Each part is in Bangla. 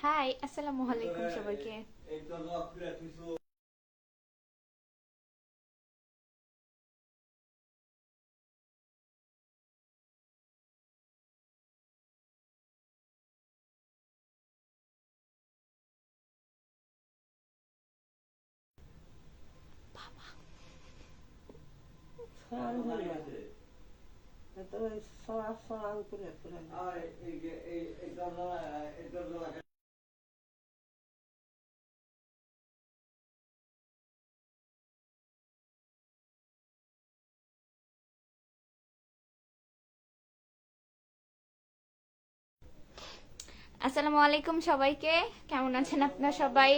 হাই, আসসালামু আলাইকুম সবাইকে। আসসালামু আলাইকুম সবাইকে, কেমন আছেন আপনারা সবাই?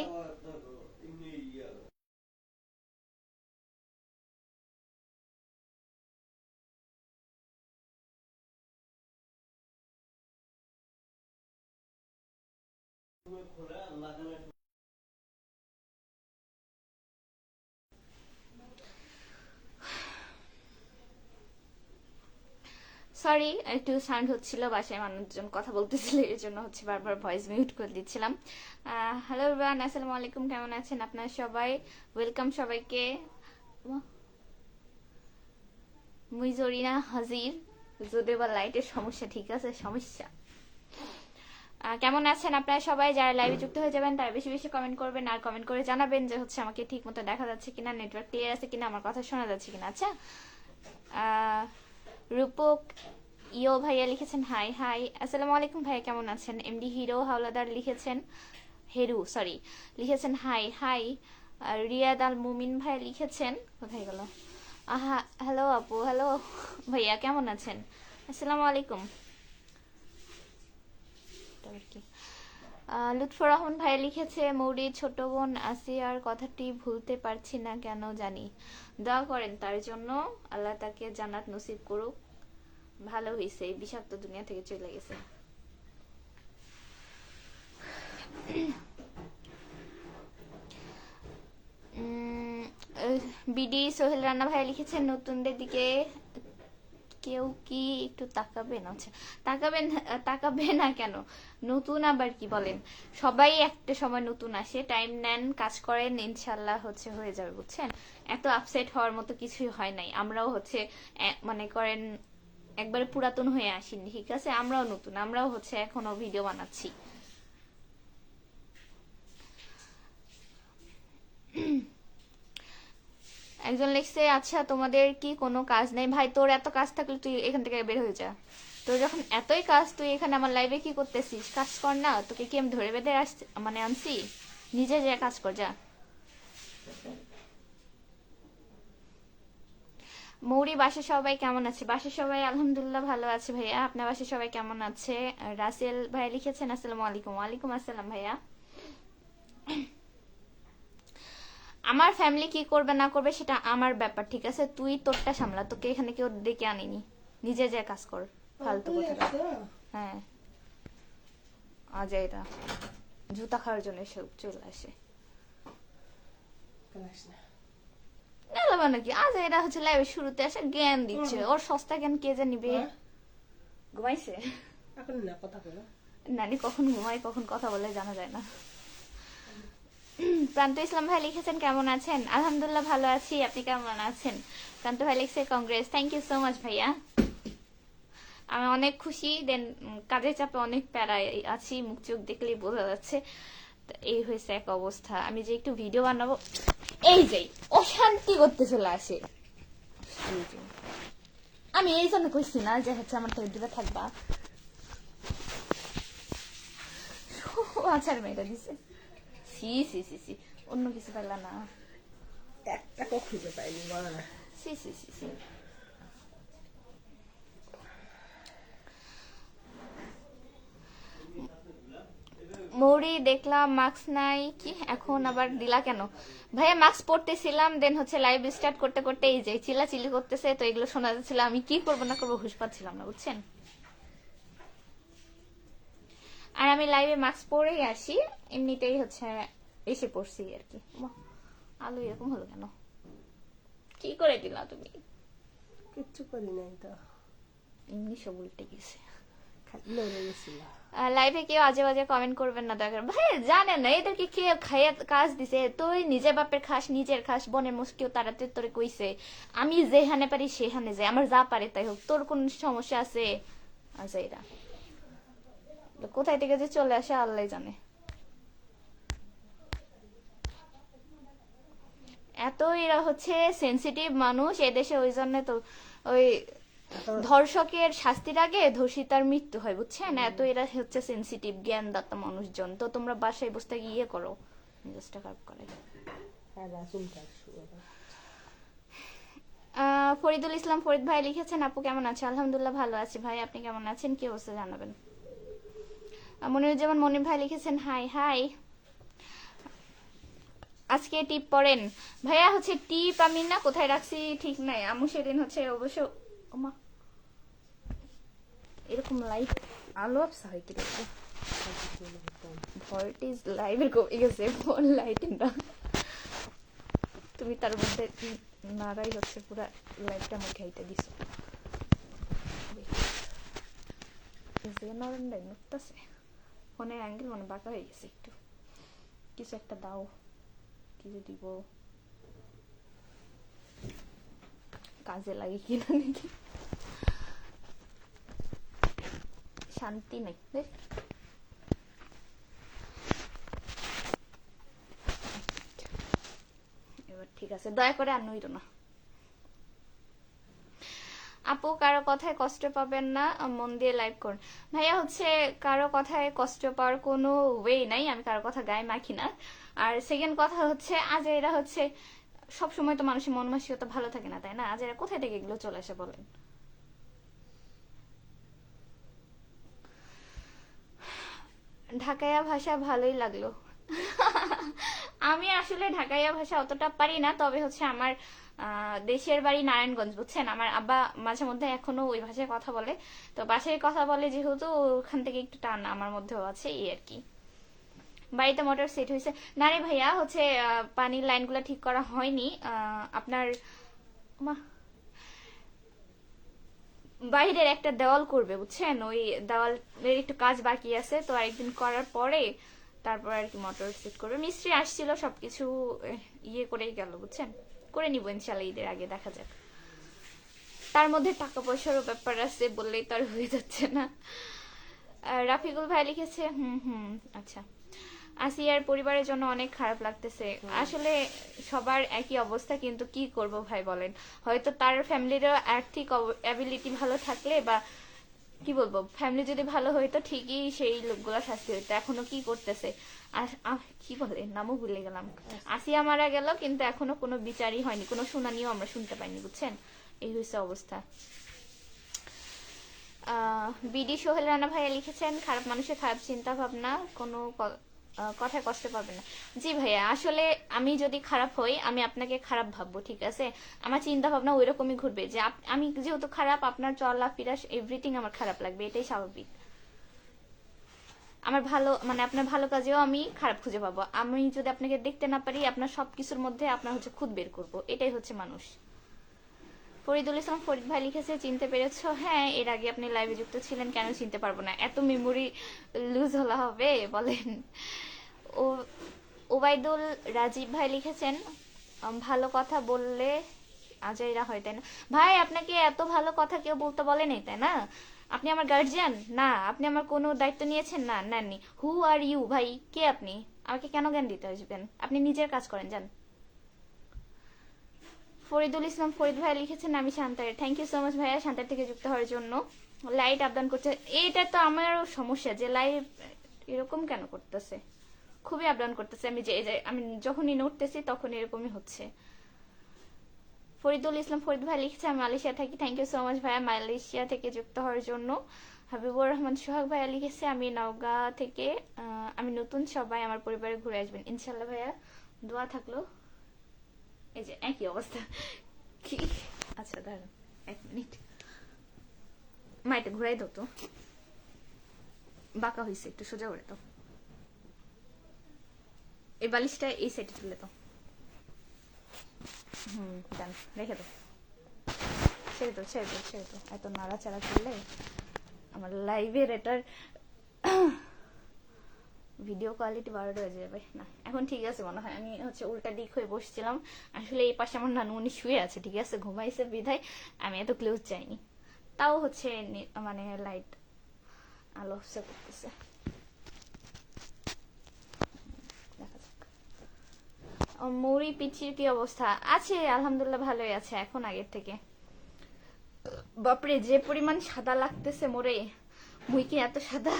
সরি, একটু সাউন্ড হচ্ছিল, বাসায় মানুষজন কথা বলতেছিল, এর জন্য হচ্ছে বারবার ভয়েস মিউট করে দিচ্ছিলাম। হ্যালো এভরিওয়ান, আসসালামু আলাইকুম, কেমন আছেন আপনারা সবাই? ওয়েলকাম সবাইকে। মুই জরিনা হাজির, যদি বা লাইটের সমস্যা, ঠিক আছে, সমস্যা। কেমন আছেন আপনারা সবাই? যারা লাইভে যুক্ত হয়ে যাবেন তারা বেশি বেশি কমেন্ট করবেন, আর কমেন্ট করে জানাবেন যে হচ্ছে আমাকে ঠিক মতো দেখা যাচ্ছে কিনা, নেটওয়ার্ক ক্লিয়ার আছে কিনা, আমার কথা শোনা যাচ্ছে কিনা। আচ্ছা, রূপক ইয়ো ভাইয়া লিখেছেন হাই হাই। আসসালামু আলাইকুম ভাইয়া, কেমন আছেন? এমডি হিরো হাওলাদার লিখেছেন, হেরু সরি, লিখেছেন হাই হাই। আর রিয়াদ আল মুমিন ভাইয়া লিখেছেন, কোথায় গেল? আহা, হ্যালো আপু, হ্যালো ভাইয়া, কেমন আছেন? আসসালামু আলাইকুম। কি লুৎফর রহমান ভাই লিখেছে, মৌরির ছোট বোন আসিয়ার কথাটি ভুলতে পারছি না কেন জানি, দোয়া করেন তার জন্য, আল্লাহ তাকে জান্নাত নসিব করুক। ভালো হয়েছে, এই বিষাক্ত দুনিয়া থেকে চলে গেছে। বিডি সোহেল রান্না ভাই লিখেছেন, নতুনদের দিকে কেউ কি একটু তাকাবেন? আচ্ছা, তাকাবেন, তাকাবে না কেন? নতুন আবার কি বলেন? সবাই একটা সময় নতুন আসে, টাইম নেন, কাজ করেন, ইনশাল্লাহ হচ্ছে হয়ে যাবে, বুঝছেন? এত আপসেট হওয়ার মতো কিছুই হয় নাই। আমরাও হচ্ছে মনে করেন একবারে পুরাতন হয়ে আসিনি, ঠিক আছে? আমরাও নতুন, আমরাও হচ্ছে এখনো ভিডিও বানাচ্ছি। একজন লিখছে, আচ্ছা তোমাদের কি কোনো কাজ নেই? ভাই, তোর এত কাজ থাকলে তুই এখান থেকে বের হয়ে যা। তোর যখন এতই কাজ, তুই এখানে আমার লাইভে কি করতেছিস? কাজ কর না। তোকে কি আমি ধরে বেঁধে মানে আনছি? নিজে যা কাজ কর, যা। মৌরি, বাসার সবাই কেমন আছে? বাসার সবাই আলহামদুলিল্লাহ ভালো আছে ভাইয়া। আপনার বাসার সবাই কেমন আছে? রাসেল ভাই লিখেছেন, আসসালামু আলাইকুম। ওয়ালাইকুম আসসালাম ভাইয়া। আমার ফ্যামিলি কি করবে না করবে সেটা আমার ব্যাপার, ঠিক আছে? তুই তোরটা সামলা, তোকে এখানে কেউ ডেকে আনিনি। নিজে যা কাজ কর, ফালতু কথা। হ্যাঁ, আজ এরা জুতা খাওয়ার জন্য সব চলে আসে। নাকি আজ এরা হচ্ছে লাইভে শুরুতে এসে জ্ঞান দিচ্ছে, ওর সস্তা জ্ঞান কে যা নিবে? ঘুমাইছে নানি, কখন ঘুমাই কখন কথা বলে জানা যায় না। প্রান্ত ইসলাম ভাই লিখেছেন, কেমন আছেন? আলহামদুলিল্লাহ ভালো আছি, আপনি কেমন আছেন? প্রান্ত ভাই লিখছে, Congress, thank you so much ভাইয়া। আমি অনেক খুশি, দেন কাজের চাপে অনেক প্যারায় আছি, মুখ চোখ দেখলেই বোঝা যাচ্ছে। এই হয়েছে এক অবস্থা, আমি যে একটু ভিডিও বানাবো, এই যে অশান্তি করতে চলে আসে। আমি এই জন্য কইছি না যে হচ্ছে আমার থেকে দূরে থাকবা। আচার মেয়েটা দিছে, সি সি সি সি, অন্য কিছু পাইলা না? একটা খুঁজে পাইনি, সি সি সি সি। মৌরি, দেখলাম মাস্ক নাই, কি এখন আবার দিলা কেন? ভাইয়া মাস্ক পরতেছিলাম, দেন হচ্ছে লাইভ স্টার্ট করতে করতে এই যে চিল্লাচিল্লি করতেছে, তো এগুলো শোনা যাচ্ছিল, আমি কি করবো না করবো হুঁশ পাচ্ছিলাম না, বুঝছেন? আর আমি লাইভে মাস্ক পরেই আসি, এমনিতেই হচ্ছে এসে পড়ছি আর কি। আলো এরকম হলো কেন? কি করে দিলা তুমি? কিচ্ছু করি নাই তো, এমনি সব উল্টে গেছে। লড়ে গেছিল। লাইভে কেউ আজে বাজে কমেন্ট করবেন না দরকার ভাই, জানেন না এদেরকে কে খাইয়া কাজ দিছে, তুই নিজের বাপের খাস, নিজের খাস, বনের মোষ কেউ তাড়াতে তোরে কইছে, আমি যেখানে পারি সেখানে যাই, আমার যা পারে তাই হোক, তোর কোন সমস্যা আছে? আচ্ছা এরা কোথায় থেকে যে চলে আসে আল্লাহ জানে। এত এরা হচ্ছে সেনসিটিভ মানুষ এদেশে, ওই জন্য তো ওই ধর্ষকের শাস্তির আগে ধর্ষিতার মৃত্যু হয়, বুঝছেন? এত এরা হচ্ছে সেনসিটিভ জ্ঞানদাতা মানুষজন। তো তোমরা বাসায় বসে গিয়ে করো, মেজাজটা খারাপ করে। ফরিদুল ইসলাম ফরিদ ভাই লিখেছেন, আপু কেমন আছে? আলহামদুলিল্লাহ ভালো আছি ভাই, আপনি কেমন আছেন? কি অবস্থা জানাবেন। মনিরুজ্জামান মনির ভাই লিখেছেন, হাই হাই, আজকে টিপ পড়েন ভাইয়া। হচ্ছে টিপ আমি না কোথায় রাখছি ঠিক নাই, আমু সেদিন হচ্ছে অবশ্য ওমা এরকম লাইট আলো আপসা হয় কি দেখো, ভোল্টেজ লাইভের কমে গেছে, ফোন লাইটিংটা তুমি তার মধ্যে নাড়াই হচ্ছে পুরা লাইটটা আমাকে খাইতে দিছো। ফোনের অ্যাঙ্গেল মানে বাঁকা হয়ে গেছে একটু, কিছু একটা দাও, কি যে দিব, কাজে লাগে কিনা নাকি, শান্তি নাই। এবার ঠিক আছে, দয়া করে আর নইরো না। আপু কারো কথায় কষ্ট পাবেন না, মন দিয়ে লাইভ করুন। ভাইয়া হচ্ছে কারো কথায় কষ্ট পাওয়ার কোনো ওয়ে নাই, আমি কারো কথা গায়ে মাখি না। আর সেকেন্ড কথা হচ্ছে আজ এরা হচ্ছে সবসময় তো মানুষের মন মানসিকতা ভালো থাকে না, তাই না? আজ এরা কোথায় থেকে এগুলো চলে আসে বলেন? ঢাকাইয়া ভাষা ভালোই লাগলো। আমি আসলে ঢাকাইয়া ভাষা অতটা পারি না, তবে হচ্ছে আমার দেশের বাড়ি নারায়ণগঞ্জ, বুঝছেন? আমার আব্বা মাঝে মধ্যে এখনো ওই ভাষায় কথা বলে, তো বাসায় কথা বলে যেহেতু ওখান থেকে একটু টান আমার মধ্যেও আছে, এই আর কি। বাড়িতে মোটর সেট হয়েছে না রে ভাইয়া, হচ্ছে পানির লাইনগুলো ঠিক করা হয়নি। আপনার বাইরের একটা দেওয়াল করবে, বুঝছেন? ওই দেওয়ালের একটু কাজ বাকি আছে, তো আরেকদিন করার পরে তারপর আর কি মোটর সেট করবে। মিস্ত্রি আসছিল, সবকিছু ইয়ে করেই গেল, বুঝছেন? করে নিব ইনশাল্লাহ ঈদের আগে, দেখা যাক। তার মধ্যে টাকা পয়সারও ব্যাপার আছে, বললেই তো আর হয়ে যাচ্ছে না। রাফিকুল ভাই লিখেছে, আচ্ছা, আসিয়ার পরিবারের জন্য অনেক খারাপ লাগতেছে। আসলে সবার একই অবস্থা, কিন্তু কি করব ভাই বলেন, হয়তো তার ফ্যামিলির আর্থিক অ্যাবিলিটি ভালো থাকলে বা কি বলবো, ফ্যামিলি যদি ভালো হইতো ঠিকই সেই লোকগুলো শাস্তি হইতো। এখনো কি করতেছে, কি বলে নামও ভুলে গেলাম, আসিয়া মারা গেল কিন্তু এখনো কোনো বিচারই হয়নি, কোনো শুনানিও আমরা শুনতে পাইনি, বুঝছেন? এই হয়েছে অবস্থা। বিডি সোহেল রানা ভাইয়া লিখেছেন, খারাপ মানুষের খারাপ চিন্তা ভাবনা, কোনো কথায় কষ্ট পাবে না। জি ভাইয়া, আসলে আমি যদি খারাপ হই আমি আপনাকে খারাপ ভাববো, ঠিক আছে? আমার চিন্তা ভাবনা ওই রকমই ঘুরবে যে আমি যেহেতু খারাপ, আপনার চলাফেরা এভরিথিং আমার খারাপ লাগবে, এটাই স্বাভাবিক। আমার ভালো মানে আপনার ভালো কাজেও আমি খারাপ খুঁজে পাবো। আমি যদি আপনাকে দেখতে না পারি, আপনার সবকিছুর মধ্যে আপনার হচ্ছে খুদ বের করবো, এটাই হচ্ছে মানুষ। ফরিদুল ইসলাম ফরিদ ভাই লিখেছে, চিনতে পেরেছো? হ্যাঁ, এর আগে আপনি লাইভে যুক্ত ছিলেন, কেন চিনতে পারবো না? এত মেমোরি লুজ হলা হবে বলেন? ও ওবায়দুল রাজীব ভাই লিখেছেন, ভালো কথা বললে আজাইরা হয়, তাই না? ভাই আপনাকে এত ভালো কথা কেউ বলতে বলে নেই, তাই না? আপনি আমার গার্জিয়ান না, আপনি আমার কোনো দায়িত্ব নিয়েছেন না, নেননি। হু আর ইউ ভাই, কে আপনি? আমাকে কেন জ্ঞান দিতে আসবেন? আপনি নিজের কাজ করেন, যান। ফরিদুল ইসলাম ফরিদ ভাই লিখেছেন, আমি শান্তার। থ্যাংক ইউ সো মাচ ভাইয়া শান্তার থেকে যুক্ত হওয়ার জন্য। লাইট আপডাউন করছে, এটা তো আমারও সমস্যা যে লাইভ এরকম কেন করতেছে, খুবই আপডাউন করতেছে। আমি যখনই নড়তেছি তখন এরকমই হচ্ছে। ফরিদুল ইসলাম ফরিদ ভাই লিখছে, আমি মালয়েশিয়া থাকি। থ্যাংক ইউ সো মাচ ভাইয়া মালয়েশিয়া থেকে যুক্ত হওয়ার জন্য। হাবিবুর রহমান সোহাগ ভাইয়া লিখেছে, আমি নওগাঁ থেকে, আমি নতুন, সবাই আমার পরিবারে ঘুরে আসবেন ইনশাল্লাহ ভাইয়া, দোয়া থাকলো। এই যে একই অবস্থা কি, আচ্ছা দাঁড়ান 1 মিনিট, মাইটা ঘুরাই দাও তো, বাঁকা হয়েছে একটু, সোজা করে দাও। এই বালিশটা এই সাইডে তুলে দাও, ডান, রেখে দাও, ছেড়ে দাও ছেড়ে দাও ছেড়ে দাও, এত নাড়াচাড়া করলে আমার লাইভের এটার ভিডিও কোয়ালিটি বাড়ানো হয়ে যাবে না। এখন ঠিক আছে মনে হয়, আমি হচ্ছে উল্টা দিক হয়ে বসছিলাম। আসলে এই পাশে আমার নানুমণি শুয়ে আছে, ঠিক আছে, ঘুমাইছে বিধায় আমি এত ক্লোজ চাইনি। তাও হচ্ছে মানে লাইট আলো হচ্ছে করতেছে। মৌরি পিচির কি অবস্থা আছে? আলহামদুলিল্লাহ ভালোই আছে এখন আগের থেকে। বাপরে যে পরিমাণ সাদা লাগতেছে মোরে, মুই কি এত সাদা?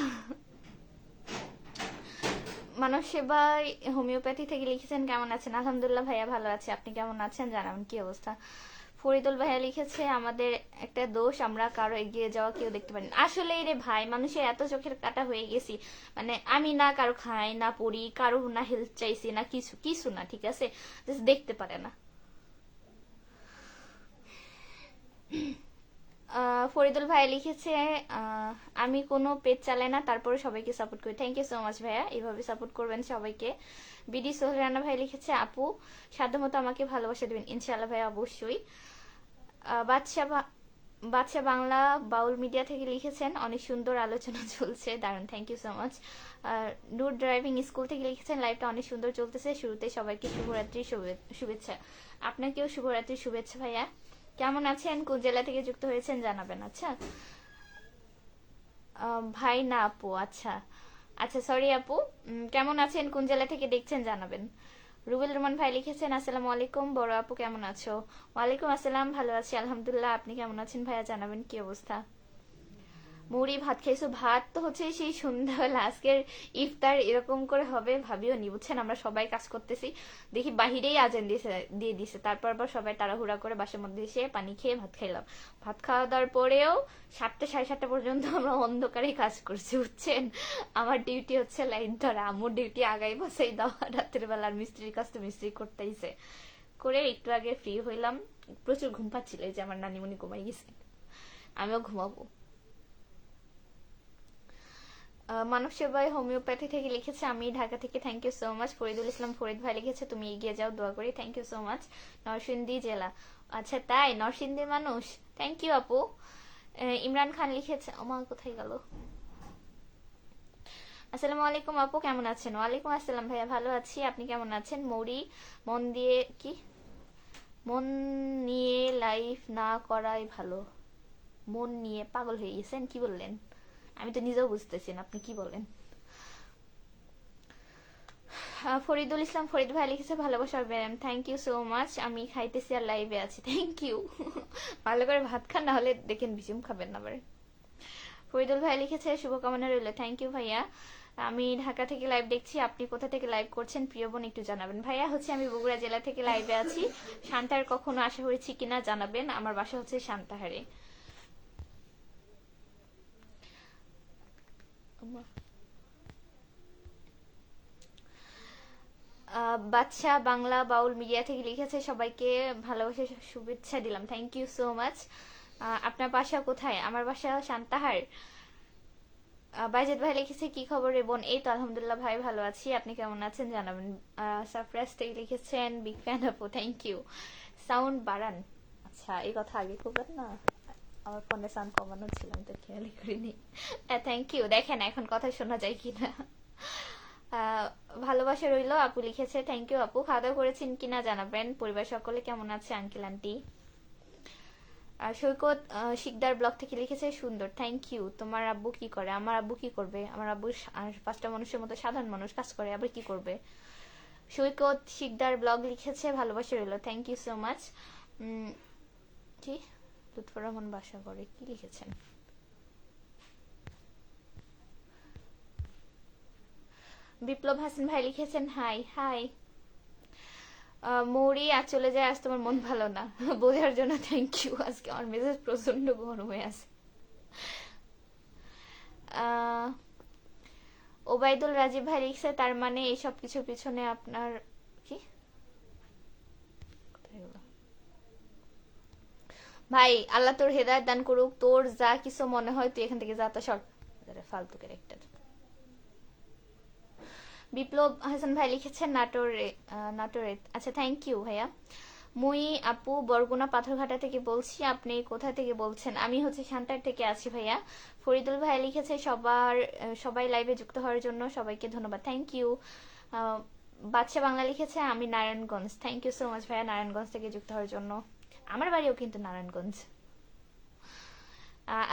মানব সেবায় হোমিওপ্যাথি থেকে লিখেছেন কেমন আছেন? আলহামদুলিল্লাহ ভাইয়া ভালো আছে, আপনি কেমন আছেন জানাবেন কি অবস্থা। ফরিদুল ভাইয়া লিখেছে আমাদের একটা দোষ, আমরা কারো এগিয়ে যাওয়া কেউ দেখতে পারি না। আসলে রে ভাই, মানুষের এত চোখের কাটা হয়ে গেছি, মানে আমি না কারো খাই না পড়ি, কারো না হেল্প চাইছি না, কিছু কিছু না, ঠিক আছে, দেখতে পারে না। ফরিদুল ভাই লিখেছে আমি কোনো পেজ চালাই না, তারপরে সবাইকে সাপোর্ট করি। থ্যাংক ইউ সো মাচ ভাইয়া, এইভাবে সাপোর্ট করবেন সবাইকে। বিডি সোহেল রানা ভাই লিখেছে আপু সাধ্যমতো আমাকে ভালোবাসা দেবেন। ইনশাআল্লাহ ভাই, অবশ্যই। বাদশা বাদশা বাংলা বাউল মিডিয়া থেকে লিখেছেন অনেক সুন্দর আলোচনা চলছে, দারুণ, thank you so much. Noor driving school থেকে লিখেছেন লাইভটা অনেক সুন্দর চলতেছে, শুরুতে সবাইকে শুভরাত্রি শুভেচ্ছা। আপনাকেও শুভরাত্রি শুভেচ্ছা ভাইয়া। কেমন আছেন, কোন জেলা থেকে যুক্ত হয়েছেন জানাবেন। আচ্ছা ভাই না আপু, আচ্ছা আচ্ছা, সরি আপু। কেমন আছেন, কোন জেলা থেকে দেখছেন জানাবেন। রুবেল রহমান ভাই লিখেছেন আসসালামু আলাইকুম, বড় আপু কেমন আছো? ওয়ালাইকুম আসসালাম, ভালো আছি আলহামদুলিল্লাহ, আপনি কেমন আছেন ভাইয়া জানাবেন কি অবস্থা। মুড়ি ভাত খাইছো? ভাত তো হচ্ছে সেই সন্ধ্যাবেলা, আজকের ইফতার এরকম করে হবে ভাবিও নি, বুঝছেন, আমরা সবাই কাজ করতেছি, দেখি বাহিরেই আজান দিয়ে দিছে, তারপর আবার সবাই তাড়াহুড়া করে বাসার মধ্যে এসে পানি খেয়ে ভাত খাইলাম। ভাত খাওয়া দাওয়ার পরেও 7টা 7:30 পর্যন্ত আমরা অন্ধকারে কাজ করছি, বুঝছেন। আমার ডিউটি হচ্ছে লাইন ধরা, আমার ডিউটি আগাই বাসাই দেওয়া, রাতের বেলা আর মিস্ত্রির কাজ তো মিস্ত্রি করতেইছে। করে একটু আগে ফ্রি হইলাম, প্রচুর ঘুম পাচ্ছিল, যে আমার নানিমণি ঘুমাই গেছে, আমিও ঘুমাবো। মানব সেবায় হোমিওপ্যাথি থেকে লিখেছে আমি ঢাকা থেকে, thank you so much. Faridul Islam Farid ভাই লিখেছে তুমি এগিয়ে যাও, দোয়া করি, thank you so much. Narsingdi জেলা, আচ্ছা তাই, নরসিংদীর মানুষ, থ্যাংক ইউ আপু। ইমরান খান লিখেছে, আমার কোথায় গেল, আসসালামু আলাইকুম আপু কেমন আছেন? ওয়ালাইকুম আসসালাম ভাইয়া, ভালো আছি, আপনি কেমন আছেন? মৌরি মন দিয়ে কি মন নিয়ে লাইফ না করাই ভালো। মন নিয়ে পাগল হয়ে গেছেন, কি বললেন? আমি তো নিজেও বুঝতেছি না আপনি কি বলেন। ফরিদুল ইসলাম ফরিদ ভাই লিখেছে ভালোবাসা ব্যায়াম, থ্যাংক ইউ সো মাচ। আমি খাইতেছি আর লাইভে আছি, থ্যাংক ইউ। ভালো করে ভাত খান, না হলে দেখেন বিজুম খাবেন না আবার। ফরিদুল ভাই লিখেছে শুভকামনা রইল, থ্যাংক ইউ ভাইয়া। আমি ঢাকা থেকে লাইভ দেখছি, আপনি কোথা থেকে লাইভ করছেন প্রিয় বোন একটু জানাবেন। ভাইয়া হচ্ছে আমি বগুড়া জেলা থেকে লাইভে আছি, শান্তাহার কখনো আসা হয়েছি কিনা জানাবেন, আমার বাসা হচ্ছে শান্তাহারে। বাদশা বাংলা বাউল মিডিয়া থেকে লিখেছে সবাইকে ভালোবাসা শুভেচ্ছা দিলাম, থ্যাংক ইউ সো মাচ। আপনার বাসা কোথায়? আমার বাসা শান্তাহার। বাইজাদ ভাই লিখেছে কি খবর রে বোন? এই তো আলহামদুলিল্লাহ ভাই ভালো আছি, আপনি কেমন আছেন জানাবেন। সারপ্রাইজ থেকে লিখেছেন বিগ ফ্যান আপু, থ্যাংক ইউ। সাউন্ড বাড়ান, আচ্ছা এই কথা আগে করবেন না, আমার ফোনে সাউন্ড কমানো ছিল, আমি তো খেয়ালই করিনি। থ্যাংক ইউ, দেখেন এখন কথা শোনা যায় কিনা। ভালোবাসা রইলো আপু লিখেছে, থ্যাংক ইউ আপু। খাওয়া দাওয়া করেছেন কিনা জানাবেন। পরিবার সকলে কেমন আছে আঙ্কেল আন্টি? সৈকত শিকদার ব্লগ থেকে লিখেছে সুন্দর, থ্যাংক ইউ। তোমার আব্বু কি করে? আমার আব্বু কি করবে, আমার আব্বু 5টা মানুষের মতো সাধারণ মানুষ, কাজ করে, আবার কি করবে। সৈকত শিকদার ব্লগ লিখেছে ভালোবাসা রইলো, থ্যাংক ইউ সো মাচ। কি লুৎফর রহমান বাসা করে কি লিখেছেন? বিপ্লব হাসান ভাই লিখেছেন হাই হাই। মৌরি আর চলে যায়, আজ তোমার মন ভালো না, বোঝার জন্য থ্যাংক ইউ। আজকে আমার মেজাজ প্রচন্ড গরম হয়ে আছে। ওবায়দুল রাজীব ভাই লিখছে তার মানে এই সব কিছুর পিছনে আপনার কি? ভাই আল্লাহ তোর হেদায়েত দান করুক, তোর যা কিছু মনে হয় তুই এখান থেকে যা, তো সর, ফালতু ক্যারেক্টার। বিপ্লব হাসান ভাই লিখেছেন নাটোরে, নাটোরে, আচ্ছা থ্যাংক ইউ ভাইয়া। মুই আপু বরগুনা পাথরঘাটা থেকে বলছি। আপনি কোথা থেকে বলছেন? আমি হচ্ছে শান্তার থেকে আছি ভাইয়া। ফরিদুল ভাই লিখেছে সবাই লাইভে যুক্ত হওয়ার জন্য সবাইকে ধন্যবাদ, থ্যাংক ইউ। বাদশা বাংলা লিখেছে আমি Narayanganj, thank you so much ভাইয়া নারায়ণগঞ্জ থেকে যুক্ত হওয়ার জন্য। আমার বাড়িও কিন্তু নারায়ণগঞ্জ।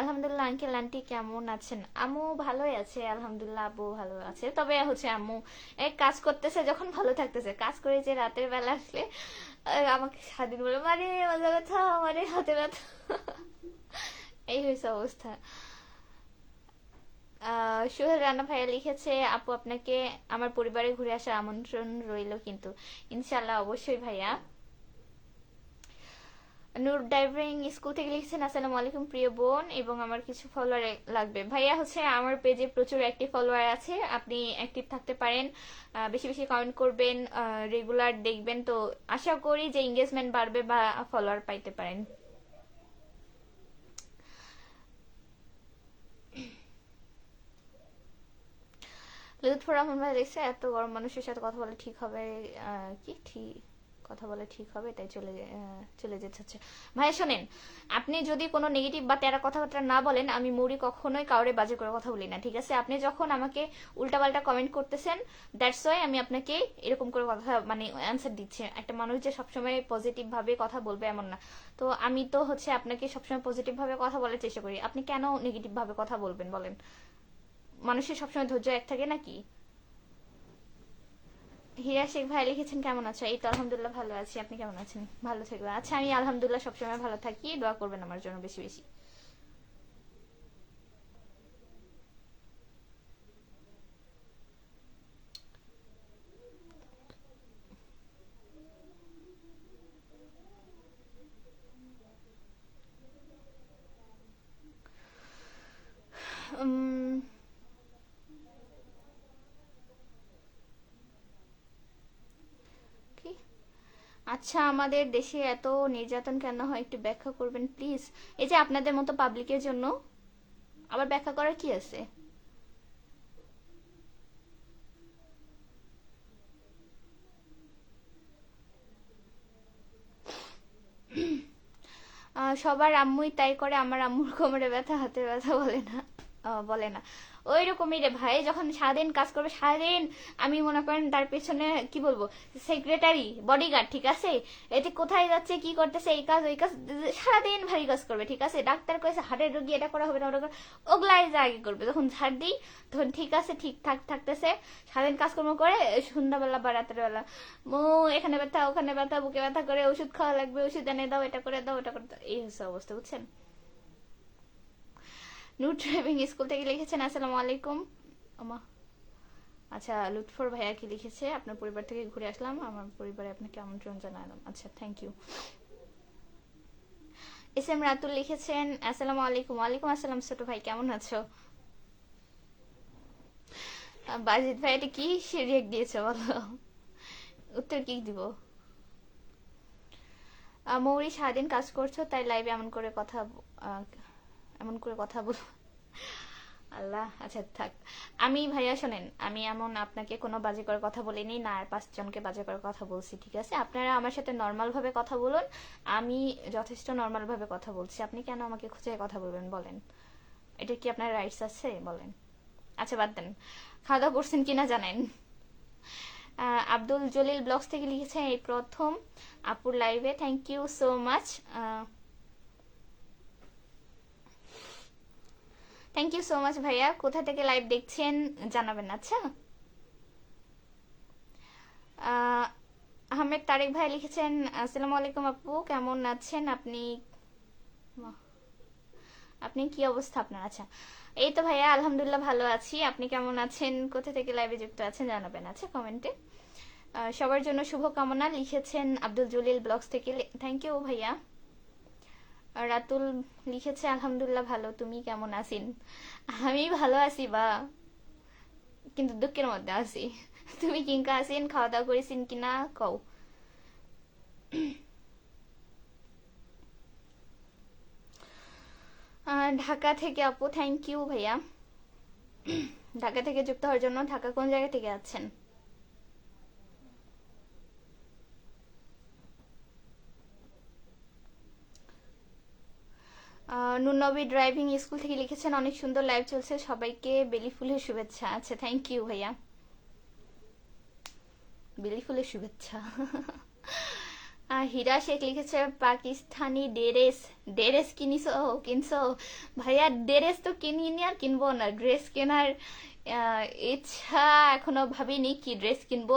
আলহামদুলিল্লাহ। আঙ্কেল আন্টি কেমন আছেন? আম্মু ভালোই আছে আলহামদুলিল্লাহ, আব্বু ভালো আছে। তবে হচ্ছে আম্মু এক কাজ করতেছে, যখন ভালো থাকতেছে কাজ করে, যে রাতের বেলা আসলে আমাকে স্বাধীন বলে মানে মাথা ব্যথা, মানে হাতে ব্যথা, এই হয়েছে অবস্থা। সোহেল রানা ভাইয়া লিখেছে আপু আপনাকে আমার পরিবারে ঘুরে আসার আমন্ত্রণ রইল কিন্তু। ইনশাল্লাহ অবশ্যই ভাইয়া। নূর ড্রাইভিং স্কুল থেকে লিখছেন আসসালামু আলাইকুম প্রিয় বোন, এবং আমার কিছু ফলোয়ার লাগবে। ভাইয়া হচ্ছে আমার পেজে প্রচুর অ্যাক্টিভ ফলোয়ার আছে, আপনি অ্যাক্টিভ থাকতে পারেন, বেশি বেশি কমেন্ট করবেন, রেগুলার দেখবেন, তো আশা করি যে এঙ্গেজমেন্ট বাড়বে বা ফলোয়ার পাইতে পারেন। লুৎফর রহমান ভাই লিখছে এত গরম মানুষের সাথে কথা বলে ঠিক হবে, কি ঠিক কথা বলে ঠিক হবে তাই চলে যেতে হচ্ছে। ভাই শোনেন, আপনি যদি কোনো নেগেটিভ বা তেরা কথাবার্তা না বলেন, আমি মুড়ি কখনোই কাউরে বাজে করে কথা বলি না, ঠিক আছে? আপনি যখন আমাকে উল্টাপাল্টা কমেন্ট করতেছেন, দ্যাটস ওয়াই আমি আপনাকে এরকম করে কথা মানে অ্যান্সার দিচ্ছি। একটা মানুষ যে সবসময় পজিটিভ ভাবে কথা বলবে এমন না। তো আমি তো হচ্ছে আপনাকে সবসময় পজিটিভ ভাবে কথা বলার চেষ্টা করি, আপনি কেন নেগেটিভ ভাবে কথা বলবেন বলেন? মানুষের সবসময় ধৈর্য এক থাকে নাকি? হিরা শেখ ভাই লিখেছেন কেমন আছো? এই তো আলহামদুলিল্লাহ ভালো আছি, আপনি কেমন আছেন? ভালো থাকবেন। আচ্ছা, আমি আলহামদুলিল্লাহ সবসময় ভালো থাকি, দোয়া করবেন আমার জন্য বেশি বেশি। উম, কি? আচ্ছা, আমাদের দেশে এত নির্যাতন কেন হয় একটু ব্যাখ্যা করবেন প্লিজ? এই যে আপনাদের মতো পাবলিকের জন্য আবার ব্যাখ্যা করার কি আছে? সবার আম্মুই তাই করে, আমার আম্মুর কোমরে ব্যথা হাতে ব্যথা বলে না, বলে না। ওই রকমই রে ভাই, যখন সারাদিন কাজ করবে, সারাদিন আমি মনে করেন তার পেছনে কি বলবো, সেক্রেটারি বডিগার্ড, ঠিক আছে? এতে কোথায় যাচ্ছে কি করতেছে, এই কাজ ওই কাজ, সারাদিন ভারী কাজ করবে, ঠিক আছে? ডাক্তার কয়েছে হার্টের রোগী, এটা করা হবে না ওটা করা, ওগুলাই যা আগে করবে। যখন ঝাড় দিই তখন ঠিক আছে, ঠিকঠাক থাকতেছে, সারাদিন কাজকর্ম করে, সন্ধ্যাবেলা বা রাতের বেলা মো এখানে ব্যথা ওখানে ব্যথা, বুকে ব্যথা করে, ওষুধ খাওয়া লাগবে, ওষুধ এনে দাও, এটা করে দাও ওটা করে দাও, এই হচ্ছে অবস্থা, বুঝছেন? নূর ড্রাইভিং স্কুল থেকে লিখেছেন আসসালামু আলাইকুম। আমা আচ্ছা, লুৎফর ভাইয়া কি লিখেছে, আপনার পরিবার থেকে ঘুরে আসলাম, আমার পরিবারে আপনাকে আমন্ত্রণ জানালাম। আচ্ছা, thank you. S M Ratul লিখেছেন আসসালামু আলাইকুম। ওয়ালাইকুম আসসালাম ছোট ভাই, কেমন আছো? বাজিদ ভাই এটা কি রিয়েক্ট দিয়েছে বলো, উত্তর কি দিব? মৌরি সারাদিন কাজ করছো তাই লাইভে আহ, এমন করে কথা বল। আল্লাহ, আচ্ছা থাক। আমি ভাইয়া শোনেন, আমি এমন আপনাকে কোনো বাজে করে কথা বলিনি না, আর 5 জনকে বাজে করে কথা বলছি, ঠিক আছে? আপনারা আমার সাথে নর্মাল ভাবে কথা বলুন, আমি যথেষ্ট নর্মাল ভাবে কথা বলছি, আপনি কেন আমাকে খুঁজে কথা বলবেন বলেন? এটা কি আপনার রাইটস আছে বলেন? আচ্ছা বাদ দেন, খাওয়া দাওয়া করছেন কিনা জানেন? আব্দুল জলিল ব্লগস থেকে লিখেছেন এই প্রথম আপুর লাইভে, thank you so much. Thank you so much ভাইয়া। কোথা থেকে লাইভ দেখছেন জানাবেন, আচ্ছা? আহ, আহমেদ তারেক ভাই লিখেছেন আসসালামু আলাইকুম আপু, কেমন আছেন আপনি? আপনি কি অবস্থা আপনার? আচ্ছা, এই তো ভাইয়া আলহামদুলিল্লাহ ভালো আছি, আপনি কেমন আছেন? কোথা থেকে লাইভে যুক্ত আছেন জানাবেন, আচ্ছা, কমেন্টে। সবার জন্য শুভকামনা লিখেছেন আব্দুল জলিল ব্লগস থেকে, থ্যাংক ইউ ভাইয়া। রাতুল লিখেছে আলহামদুলিল্লাহ ভালো, তুমি কেমন আছেন? আমি ভালো আছি বা, কিন্তু দুঃখের মধ্যে আছি। তুমি কিংকা আছেন, খাওয়া দাওয়া করেছেন কিনা কও? ঢাকা থেকে আপু, থ্যাংক ইউ ভাইয়া। ঢাকা থেকে যুক্ত হওয়ার জন্য। ঢাকা কোন জায়গা থেকে আছেন? নুনবী ড্রাইভিং স্কুল থেকে লিখেছেন অনেক সুন্দর লাইভ চলছে, সবাইকে বেলি ফুলের শুভেচ্ছা। আচ্ছা, থ্যাংক ইউ ভাইয়া, বেলি ফুলের শুভেচ্ছা। হীরা শেখ লিখেছে পাকিস্তানি ড্রেস, ড্রেস কিনছো ভাইয়া? ড্রেস তো কিনিনি আর কিনবো না, ড্রেস কেনার ইচ্ছা এখনো ভাবিনি কি ড্রেস কিনবো।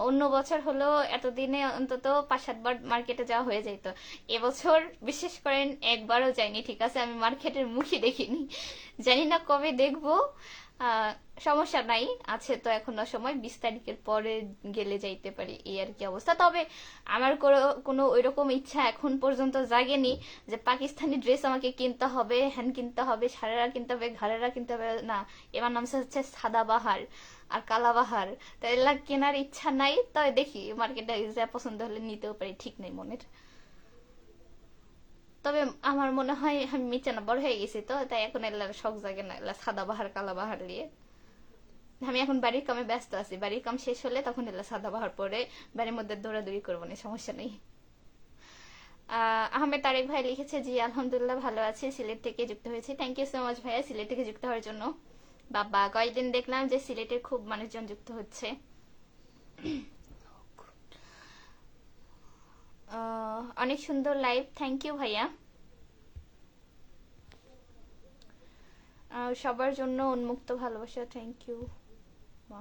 অন্য বছর হলো এতদিনে অন্তত 5-7 বার মার্কেটে যাওয়া হয়ে যেত, এবছর বিশেষ করেন একবারও যাইনি। ঠিক আছে, আমি মার্কেটের মুখই দেখিনি, জানি না কবে দেখবো। সমস্যা নাই, আছে তো এখনো সময়, 20 তারিখের পরে গেলে যাইতে পারি, এই আর কি অবস্থা। তবে আমার কোনো ওইরকম ইচ্ছা এখন পর্যন্ত জাগেনি যে পাকিস্তানি ড্রেস আমাকে কিনতে হবে, হ্যান কিনতে হবে, সারেরা কিনতে হবে, ঘাড়েরা কিনতে হবে, না। এবার নামছে হচ্ছে সাদাবাহার আর কালাবাহার, তো এগুলা কেনার ইচ্ছা নাই। তবে দেখি মার্কেটে যা পছন্দ হলে নিতেও পারি, ঠিক নেই মনের। তবে আমার মনে হয় আমি মিচানা বড় হয়ে গেছি, তো তাই এখন এলার শখ জাগে না এলা সাদাবাহার কালাবাহার নিয়ে। আমি এখন বাড়ির কামে ব্যস্ত আছি, বাড়ির কাম শেষ হলে তখন এলা সাদাবাহার পরে বাড়ির মধ্যে দৌড়াদৌড়ি করবো না, সমস্যা নেই। আহমেদ তারেক ভাই লিখেছে জি আলহামদুলিল্লাহ ভালো আছি, সিলেট থেকে যুক্ত হয়েছি। থ্যাংক ইউ সো মাচ ভাইয়া সিলেট থেকে যুক্ত হওয়ার জন্য। বাবা, কয়েকদিন দেখলাম যে সিলেটের খুব মানুষজন যুক্ত হচ্ছে। অনেক সুন্দর লাইভ, থ্যাংক ইউ ভাইয়া। সবার জন্য উন্মুক্ত ভালোবাসা, থ্যাংক ইউ মা।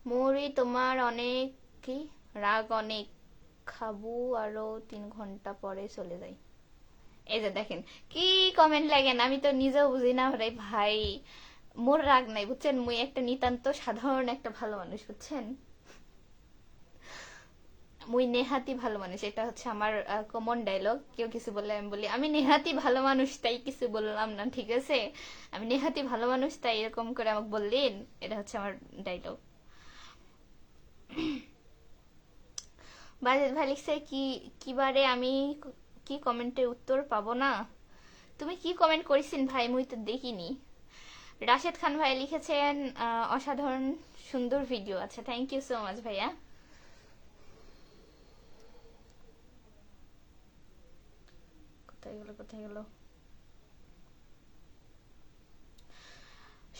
মৌরি তোমার অনেক কি রাগ অনেক, খাবু আরো 3 ঘন্টা পরে চলে যাই। এই যে দেখেন কি কমেন্ট লাগেন, আমি তো নিজেও বুঝি না রে ভাই। মোর রাগ নাই বুঝছেন, মুই একটা নিতান্ত সাধারণ একটা ভালো মানুষ বুঝছেন, মুই নেহাতি ভালো মানুষ, এটা হচ্ছে আমার কমন ডায়লগ। কেউ কিছু বললে আমি বলি আমি নেহাতি ভালো মানুষ তাই কিছু বললাম না, ঠিক আছে? আমি নেহাতি ভালো মানুষ তাই এরকম করে আমাকে বললেন, এটা হচ্ছে আমার ডায়লগ। বাজেট ভাই লিখছে কি কিবারে আমি কি কমেন্টের উত্তর পাবো না? তুমি কি কমেন্ট করেছেন ভাই, মুই তো দেখিনি। রাশেদ খান ভাই লিখেছেন অসাধারণ সুন্দর ভিডিও। আচ্ছা, থ্যাংক ইউ সো মাচ ভাইয়া। কোথায় গেল কোথায় গেল?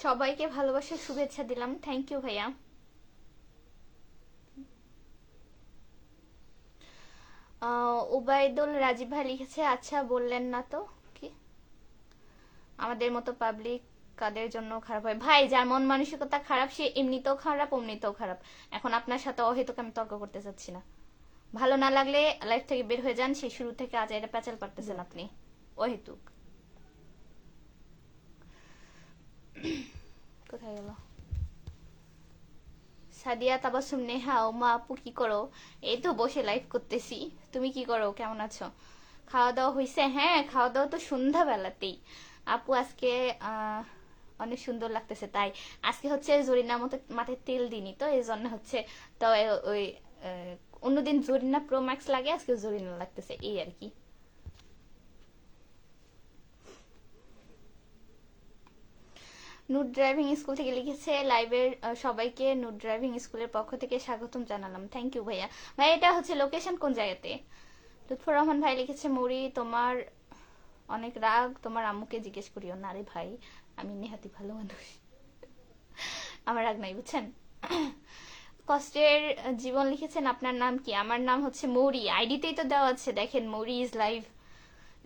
সবাইকে ভালোবাসার শুভেচ্ছা দিলাম, থ্যাংক ইউ ভাইয়া। উবাইদুল রাজীব ভাই লিখেছে আচ্ছা বললেন না তো কি আমাদের মতো পাবলিক কাদের জন্য খারাপ হয়? ভাই, যার মন মানসিকতা খারাপ সে এমনিতেও খারাপ অমনিতেও খারাপ। এখন আপনার সাথে অহেতুক আমি তর্ক করতে চাচ্ছি না। ভালো না লাগলে লাইফ থেকে বের হয়ে যান, সেই শুরু থেকে আজ এটা প্যাচাল পারতেছেন আপনি অহেতুক। কোথায় গেল? সাদিয়া তাবাসুম নেহা, ও মা আপু কি করো? এই তো বসে লাইভ করতেছি, তুমি কি করো, কেমন আছো? খাওয়া দাওয়া হয়েছে? হ্যাঁ, খাওয়া দাওয়া তো সন্ধ্যাবেলাতেই। আপু আজকে অনেক সুন্দর লাগতেছে, তাই আজকে হচ্ছে জরিনার মতো মাথায় তেল দিনি তো এই জন্য হচ্ছে। তো ওই অন্যদিন জরিনা প্রো ম্যাক্স লাগে, আজকে জরিনা লাগতেছে, এই আর কি। নুট ড্রাইভিং স্কুল থেকে লিখেছে লাইভের সবাইকে নুট ড্রাইভিং স্কুলের পক্ষ থেকে স্বাগতম জানালাম, থ্যাংক ইউ ভাইয়া। ভাই, এটা হচ্ছে লোকেশন কোন জায়গাতে? লুৎফর রহমান ভাই লিখেছে মৌরি তোমার অনেক রাগ, তোমার আম্মুকে জিজ্ঞেস করিও না। রে ভাই, আমি নেহাতি ভালো মানুষ, আমার রাগ নাই বুঝছেন। কষ্টের জীবন লিখেছেন আপনার নাম কি? আমার নাম হচ্ছে মৌরি, আইডিতেই তো দেওয়া আছে, দেখেন মৌরি ইজ লাইভ।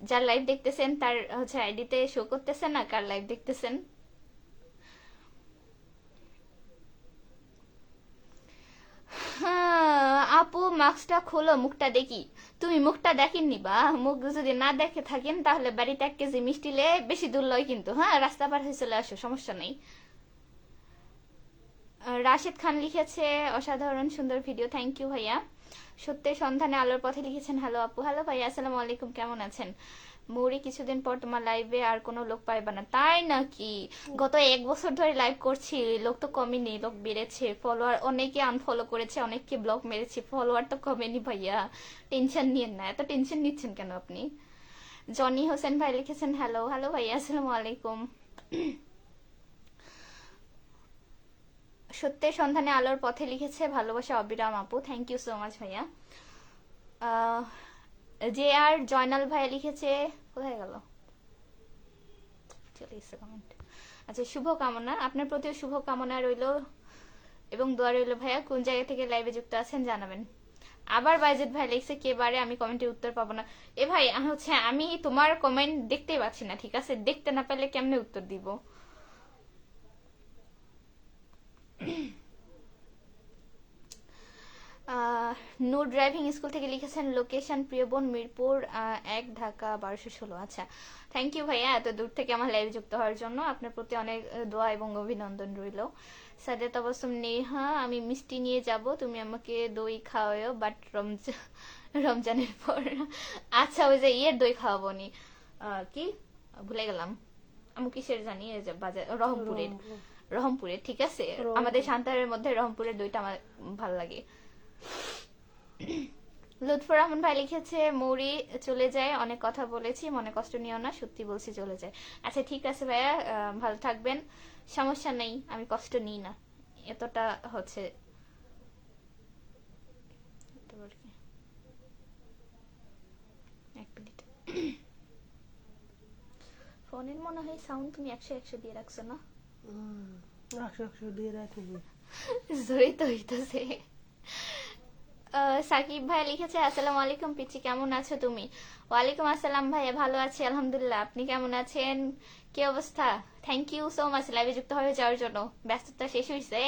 যার লাইভ দেখতেছেন তার হচ্ছে আইডিতে শো করতেছেন না কার লাইভ দেখতেছেন। হ্যাঁ, আপু মাস্কটা খোলো, মুখটা দেখি। তুমি মুখটা দেখেননি বা? মুখ যদি না দেখে থাকেন তাহলে বাড়িতে 1 কেজি মিষ্টি লে বেশি দূর লয় কিন্তু, হ্যাঁ, রাস্তা পার হয়ে চলে আসো, সমস্যা নেই। রাশেদ খান লিখেছে অসাধারণ সুন্দর ভিডিও, থ্যাংক ইউ ভাইয়া। সত্যের সন্ধানে আলোর পথে লিখেছেন হ্যালো আপু। হ্যালো ভাইয়া, আসসালামু আলাইকুম, কেমন আছেন? মৌরি কিছুদিন পর তোমার লাইভে আর কোনো লোক পাইবা না, তাই নাকি? গত 1 বছর ধরে লাইভ করছি, লোক তো কমেনি, লোক বেড়েছে। ফলোয়ার অনেকে আনফলো করেছে, অনেককে ব্লক মেরেছে, ফলোয়ার তো কমেনি ভাইয়া। টেনশন নিয়েন না, এত টেনশন নিচ্ছেন কেন আপনি? জনি হোসেন ভাই লিখেছেন হ্যালো। হ্যালো ভাইয়া, আসসালামু আলাইকুম। সত্যের সন্ধানে আলোর পথে লিখেছে ভালোবাসা অবিরাম আপু, থ্যাংক ইউ সো মাচ ভাইয়া। যে আর জয়নাল ভাইয়া লিখেছে, কোথায় গেল, চলে এসেছে কমেন্ট। আচ্ছা, শুভ কামনা, আপনার প্রতিও শুভ কামনা রইল এবং দোয়া রইল ভাইয়া। কোন জায়গা থেকে লাইভে যুক্ত আছেন জানাবেন। আবার বাইজেদ ভাই লিখছে কে বারে, আমি কমেন্টের উত্তর পাবো না। এ ভাই হচ্ছে আমি তোমার কমেন্ট দেখতেই পাচ্ছি না, ঠিক আছে? দেখতে না পেলে কেমনে উত্তর দিব? নূর ড্রাইভিং স্কুল থেকে লিখেছেন লোকেশন প্রিয়বন মিরপুর 1 ঢাকা 1216। আচ্ছা, থ্যাংক ইউ ভাইয়া এত দূর থেকে আমার লাইভ যুক্ত হওয়ার জন্য। আপনার প্রতি অনেক দোয়া এবং অভিনন্দন রইল। সাদে তাবাসুম নেহা, আমি মিষ্টি নিয়ে যাব, তুমি আমাকে দই খাওয়াও বাট রমজানের পর। আচ্ছা, ওই যে ইয়ের দই খাওয়াবো নি, কি ভুলে গেলাম, আমি কিসের জানি, এই যে বাজার রহমপুরের, ঠিক আছে? আমাদের সান্তাহারের মধ্যে রহমপুরের দইটা আমার ভালো লাগে। লুৎফর রহমান ভাই লিখেছে মৌরি চলে যায়, অনেক কথা বলেছি, মনে কষ্ট নিও না, সত্যি বলছি চলে যায়। আচ্ছা ঠিক আছে ভাইয়া, ভালো থাকবেন, সমস্যা নেই, আমি কষ্ট নিই না এতটা হচ্ছে। এক মিনিট, ফোনের মনে হয় সাউন্ড তুমি 100 দিয়ে রাখছো না? 100 দিয়ে রাখি, জোরেই তো হইতেছে। সাকিব ভাই লিখেছে আসসালামু আলাইকুম পিচি, কেমন আছো তুমি? ওয়ালাইকুম আসসালাম ভাইয়া, ভালো আছি আলহামদুলিল্লাহ, আপনি কেমন আছেন? কি অবস্থা? থ্যাংক ইউ সো মাচ লাইভে যুক্ত হয়ে যাওয়ার জন্য। ব্যস্ততা শেষ হয়েছে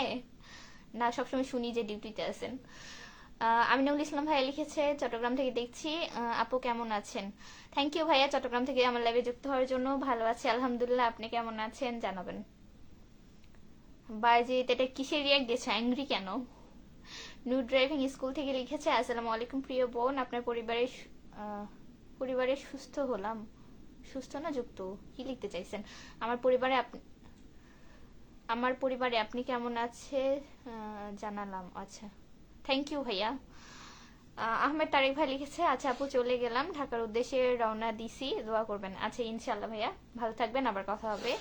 না? সবসময় শুনি যে ডিউটিতে আছেন। আমিনুল ইসলাম ভাইয়া লিখেছে চট্টগ্রাম থেকে দেখছি, আপু কেমন আছেন? থ্যাংক ইউ ভাইয়া চট্টগ্রাম থেকে আমার লাইভে যুক্ত হওয়ার জন্য। ভালো আছি আলহামদুলিল্লাহ, আপনি কেমন আছেন জানাবেন। বাইজিৎ এটা কিসের রিয়াক্ট দিয়েছে, অ্যাংরি কেন? নিউ ড্রাইভিং স্কুল থেকে লিখেছে আসসালামু আলাইকুম প্রিয় বোন, আপনার পরিবারে সুস্থ হলাম, সুস্থ না যুক্ত, কি লিখতে চাইছেন? আমার পরিবারে আপনি কেমন আছে জানালাম। আচ্ছা, থ্যাংক ইউ ভাইয়া। আহমেদ তারেক ভাই লিখেছে আচ্ছা আপু চলে গেলাম, ঢাকার উদ্দেশ্যে রওনা দিছি, দোয়া করবেন। আচ্ছা ইনশাল্লাহ ভাইয়া, ভালো থাকবেন, আবার কথা হবে।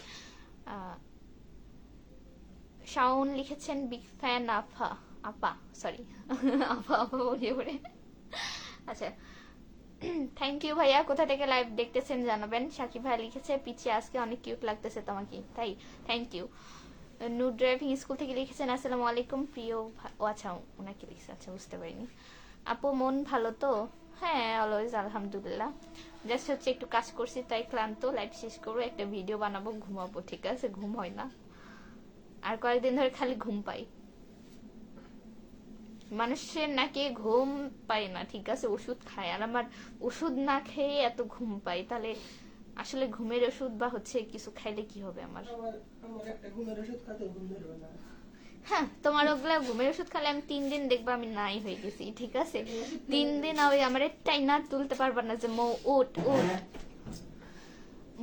শাওন লিখেছেন বিগ ফ্যান আপা সরি আপা বলিয়ে পড়ে। আচ্ছা, থ্যাংক ইউ ভাইয়া, কোথা থেকে লাইভ দেখতেছেন জানাবেন। সাকিব ভাই লিখেছে পিচি আজকে অনেক কিউট লাগতেছে তোমাকে, তাই thank you. Noor driving school থেকে লিখেছেন আসসালামু আলাইকুম প্রিয় ও আচ্ছা ওনাকে লিখছে, আচ্ছা বুঝতে পারিনি। আপু মন ভালো তো? হ্যাঁ অলওয়েজ আলহামদুলিল্লাহ, জাস্ট হচ্ছে একটু কাজ করছি তাই ক্লান্ত, লাইভ শেষ করবো, একটা ভিডিও বানাবো, ঘুমাবো, ঠিক আছে? ঘুম হয় না আর কয়েকদিন ধরে, খালি ঘুম পাই। মানুষের নাকি ঘুম পায় না, ঠিক আছে, ওষুধ খায়, আর আমার ওষুধ না খেয়ে এত ঘুম পাই, তাহলে আসলে ঘুমের ওষুধ বা হচ্ছে কিছু খাইলে কি হবে আমার? একটা ঘুমের ওষুধ খাতে ঘুম ধরবে না। হ্যাঁ, তোমার ওগুলা ঘুমের ওষুধ খালে আমি 3 দিন দেখবো আমি নাই হয়ে গেছি, ঠিক আছে? 3 দিন ওই আমার টাইনা তুলতে পারবা না যে মৌ উঠ উঠ,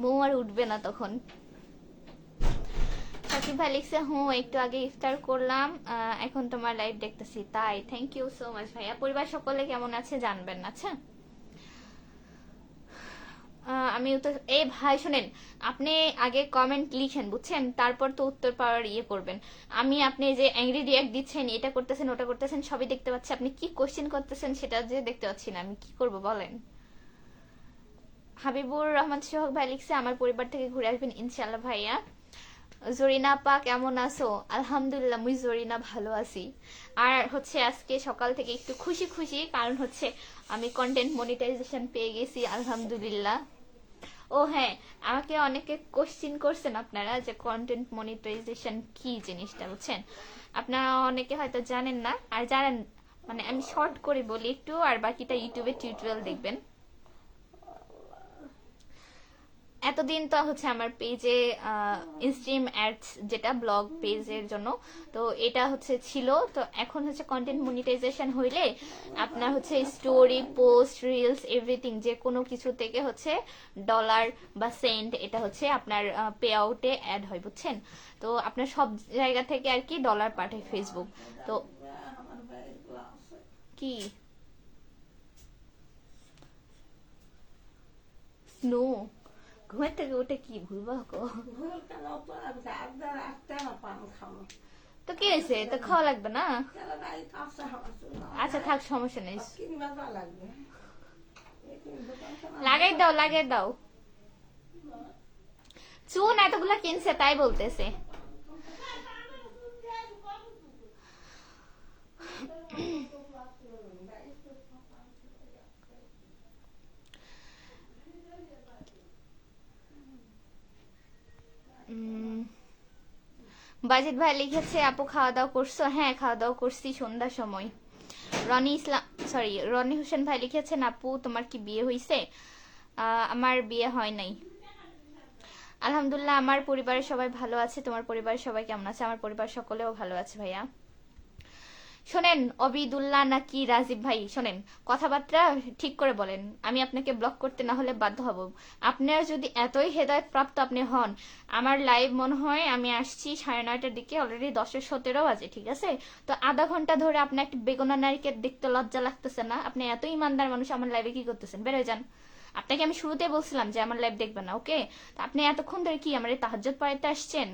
মৌ আর উঠবে না তখন। সাকিব ভাই লিখছে হুঁ একটু আগে ইফতার করলাম, এখন তোমার লাইভ দেখতেছি, তাই থ্যাংক ইউ সো মাচ ভাইয়া। পরিবার সকলে কেমন আছে জানবেন। আচ্ছা, আমি উত্তর, এই ভাই শুনেন, আপনি আগে কমেন্ট লিখেন বুঝছেন, তারপর তো উত্তর পাওয়ার ইয়ে করবেন। আপনি যে অ্যাংরি রিয়াক্ট দিচ্ছেন, এটা করতেছেন ওটা করতেছেন, সবই দেখতে পাচ্ছি, আপনি কি কোশ্চেন করতেছেন সেটা যে দেখতে পাচ্ছি না, আমি কি করব বলেন? হাবিবুর রহমান সোহাগ ভাই লিখছে আমার পরিবার থেকে ঘুরে আসবেন ইনশাল্লাহ ভাইয়া। জরিনা আপা কেমন আছো? আলহামদুলিল্লাহ মুই জরিনা ভালো আছি। আর হচ্ছে আজকে সকাল থেকে একটু খুশি খুশি, কারণ হচ্ছে আমি কন্টেন্ট মনিটাইজেশন পেয়ে গেছি আলহামদুলিল্লাহ। ও হ্যাঁ, আমাকে অনেকে কোশ্চিন করছেন আপনারা যে কন্টেন্ট মনিটাইজেশন কি জিনিসটা, বুঝছেন? আপনারা অনেকে হয়তো জানেন না, আর জানেন মানে আমি শর্ট করে বলি একটু, আর বাকিটা ইউটিউবে টিউটোরিয়াল দেখবেন। এতদিন তো হচ্ছে আমার পেজে ইনস্ট্রিম অ্যাডস, যেটা ব্লগ পেজের জন্য, তো এটা হচ্ছে ছিল, তো এখন হচ্ছে কন্টেন্ট মনিটাইজেশন হইলে আপনার হচ্ছে স্টোরি, পোস্ট, রিলস, এভরিথিং যে কোনো কিছু থেকে হচ্ছে ডলার বা সেন্ট, এটা হচ্ছে আপনার পে আউটে অ্যাড হয়, বুঝছেন? তো আপনার সব জায়গা থেকে আর কি ডলার পাঠায় ফেসবুক। তো কি স্নো ঘুমের থেকে ওটা কি ভুলবা? তো কি হয়েছে, তো খাওয়া লাগবে না? তাহলে ভাই কাঁচা হাঁসু আচ্ছা থাক, সমস্যা নেই। কিনবা যা লাগবে এই তুমি দোকান থেকে লাগাই দাও, লাগাই দাও। চুন এতগুলা কিনছে তাই বলতেছে। বাজিত ভাই লিখেছে আপু খাওয়া দাওয়া করছো? হ্যাঁ খাওয়া দাওয়া করছি সন্ধ্যার সময়। রনি ইসলাম, সরি রনি হোসেন ভাই লিখেছেন আপু তোমার কি বিয়ে হয়েছে? আমার বিয়ে হয় নাই। আলহামদুলিল্লাহ, আমার পরিবারের সবাই ভালো আছে। তোমার পরিবারের সবাই কেমন আছে? আমার পরিবার সকলেও ভালো আছে ভাইয়া। শোনেন অবিদুল্লাহ নাকি রাজীব ভাই, শোনেন কথাবার্তা ঠিক করে বলেন। আমি আপনাকে ব্লক করতে না হলে বাধ্য হব। আপনার যদি এতই হেদায়ত প্রাপ্ত আপনি হন, আমার লাইভ মনে হয় আমি আসছি 9:30টার দিকে, অলরেডি 10:17 বাজে, ঠিক আছে? তো আধা ঘন্টা ধরে আপনি একটা বেগুনা নারীকে দেখতে লজ্জা লাগতেছে না? আপনি এত ইমানদার মানুষ, আমার লাইভে কি করতেছেন? বেরোয় যান। আপনাকে আমি শুরুতে বলছিলাম যে আমার লাইভ দেখবেন না, ওকে? তো আপনি এতক্ষণ ধরে কি আমার এই তাহাজ্জুদ পড়াইতে আসছেন?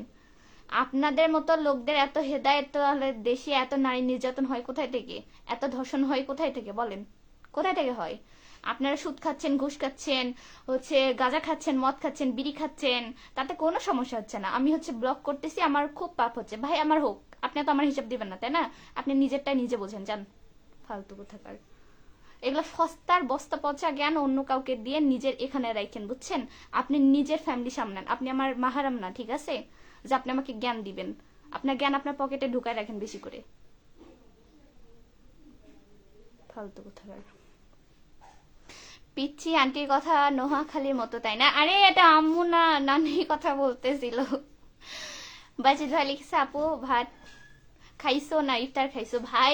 আপনাদের মতো লোকদের এত হেদায়েত, তাহলে দেশে এত নারী নির্যাতন হয় কোথায় থেকে? এত ধর্ষণ হয় কোথায় থেকে বলেন? কোথায় থেকে হয়? আপনারা সুদ খাচ্ছেন, ঘুষ খাচ্ছেন, গাঁজা খাচ্ছেন, মদ খাচ্ছেন, বিড়ি খাচ্ছেন, তাতে কোনো সমস্যা হচ্ছে না। আমি ব্লক করতেছি, আমার খুব পাপ হচ্ছে। ভাই আমার হোক, আপনি তো আমার হিসাব দিবেন না, তাই না? আপনি নিজেরটাই নিজে বোঝেন, যান। ফালতু কোথাকার। এগুলো সস্তার বস্তা পচা জ্ঞান অন্য কাউকে দিয়ে নিজের এখানে রাখেন, বুঝছেন? আপনি নিজের ফ্যামিলি সামলান। আপনি আমার মাহারাম না, ঠিক আছে? যে আপনি আমাকে জ্ঞান দিবেন। আপনার জ্ঞান আপনার পকেটে ঢুকায় রাখেন বেশি করে। ফালতু কোথাকার। পিচ্ছি আন্টির কথা নোহাখালীর মতো, তাই না? আরে এটা আম্মু না, নানি কথা বলতেছিল। বাজিদ ভাই লিখছে আপু ভাত খাইছো না ইফতার খাইছো? ভাই